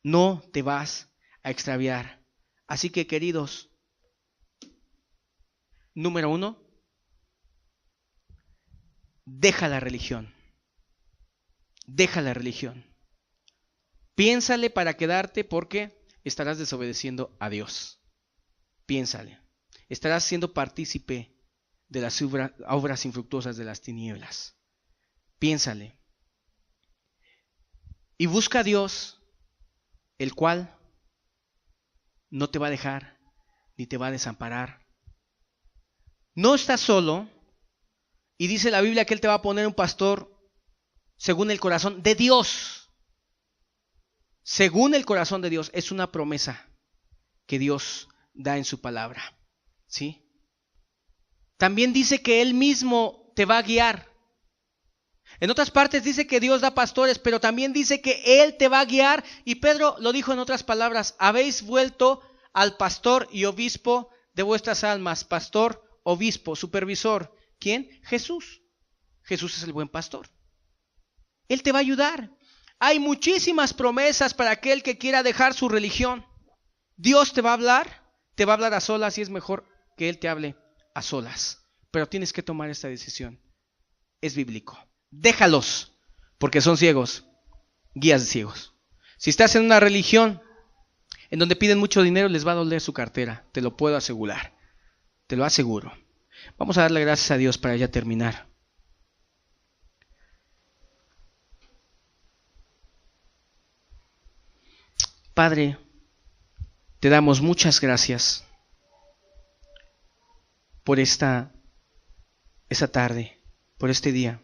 No te vas a extraviar. Así que, queridos, número 1, deja la religión. Deja la religión. Piénsale para quedarte porque estarás desobedeciendo a Dios. Piénsale. Estarás siendo partícipe de las obras infructuosas de las tinieblas. Piénsale. Y busca a Dios, el cual no te va a dejar ni te va a desamparar. No estás solo, y dice la Biblia que Él te va a poner un pastor según el corazón de Dios. Según el corazón de Dios. Es una promesa que Dios da en su palabra. ¿Sí? También dice que Él mismo te va a guiar. En otras partes dice que Dios da pastores, pero también dice que Él te va a guiar. Y Pedro lo dijo en otras palabras: habéis vuelto al pastor y obispo de vuestras almas. Pastor, obispo, supervisor. ¿Quién? Jesús. Jesús es el buen pastor. Él te va a ayudar. Hay muchísimas promesas para aquel que quiera dejar su religión. Dios te va a hablar a solas, y es mejor que Él te hable a solas. Pero tienes que tomar esta decisión. Es bíblico. Déjalos, porque son ciegos, guías de ciegos. Si estás en una religión en donde piden mucho dinero, les va a doler su cartera. Te lo puedo asegurar. Te lo aseguro. Vamos a darle gracias a Dios para ya terminar. Padre, te damos muchas gracias por esta tarde, por este día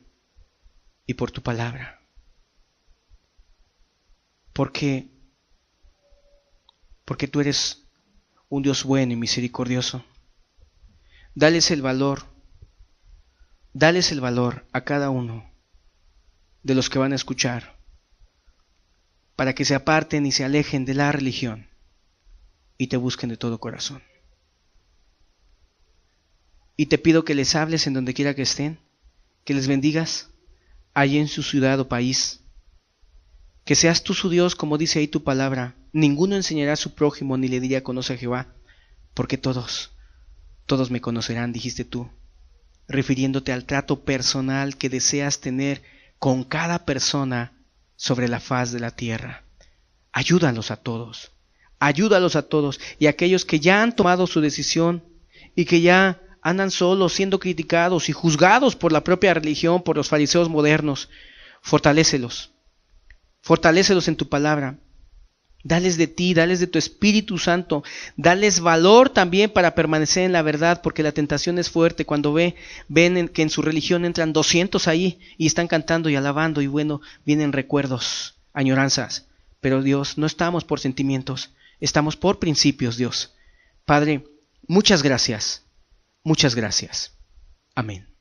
y por tu palabra. Porque tú eres un Dios bueno y misericordioso. Dales el valor a cada uno de los que van a escuchar, para que se aparten y se alejen de la religión y te busquen de todo corazón. Y te pido que les hables en donde quiera que estén, que les bendigas allí en su ciudad o país, que seas tú su Dios, como dice ahí tu palabra. Ninguno enseñará a su prójimo ni le diría conoce a Jehová, porque todos me conocerán, dijiste tú, refiriéndote al trato personal que deseas tener con cada persona sobre la faz de la tierra. Ayúdalos a todos, y aquellos que ya han tomado su decisión y que ya andan solos, siendo criticados y juzgados por la propia religión, por los fariseos modernos, fortalécelos en tu palabra. Dales de ti, dales de tu Espíritu Santo, dales valor también para permanecer en la verdad, porque la tentación es fuerte cuando ven que en su religión entran 200 ahí y están cantando y alabando, y bueno, vienen recuerdos, añoranzas. Pero Dios, no estamos por sentimientos, estamos por principios, Dios. Padre, muchas gracias. Amén.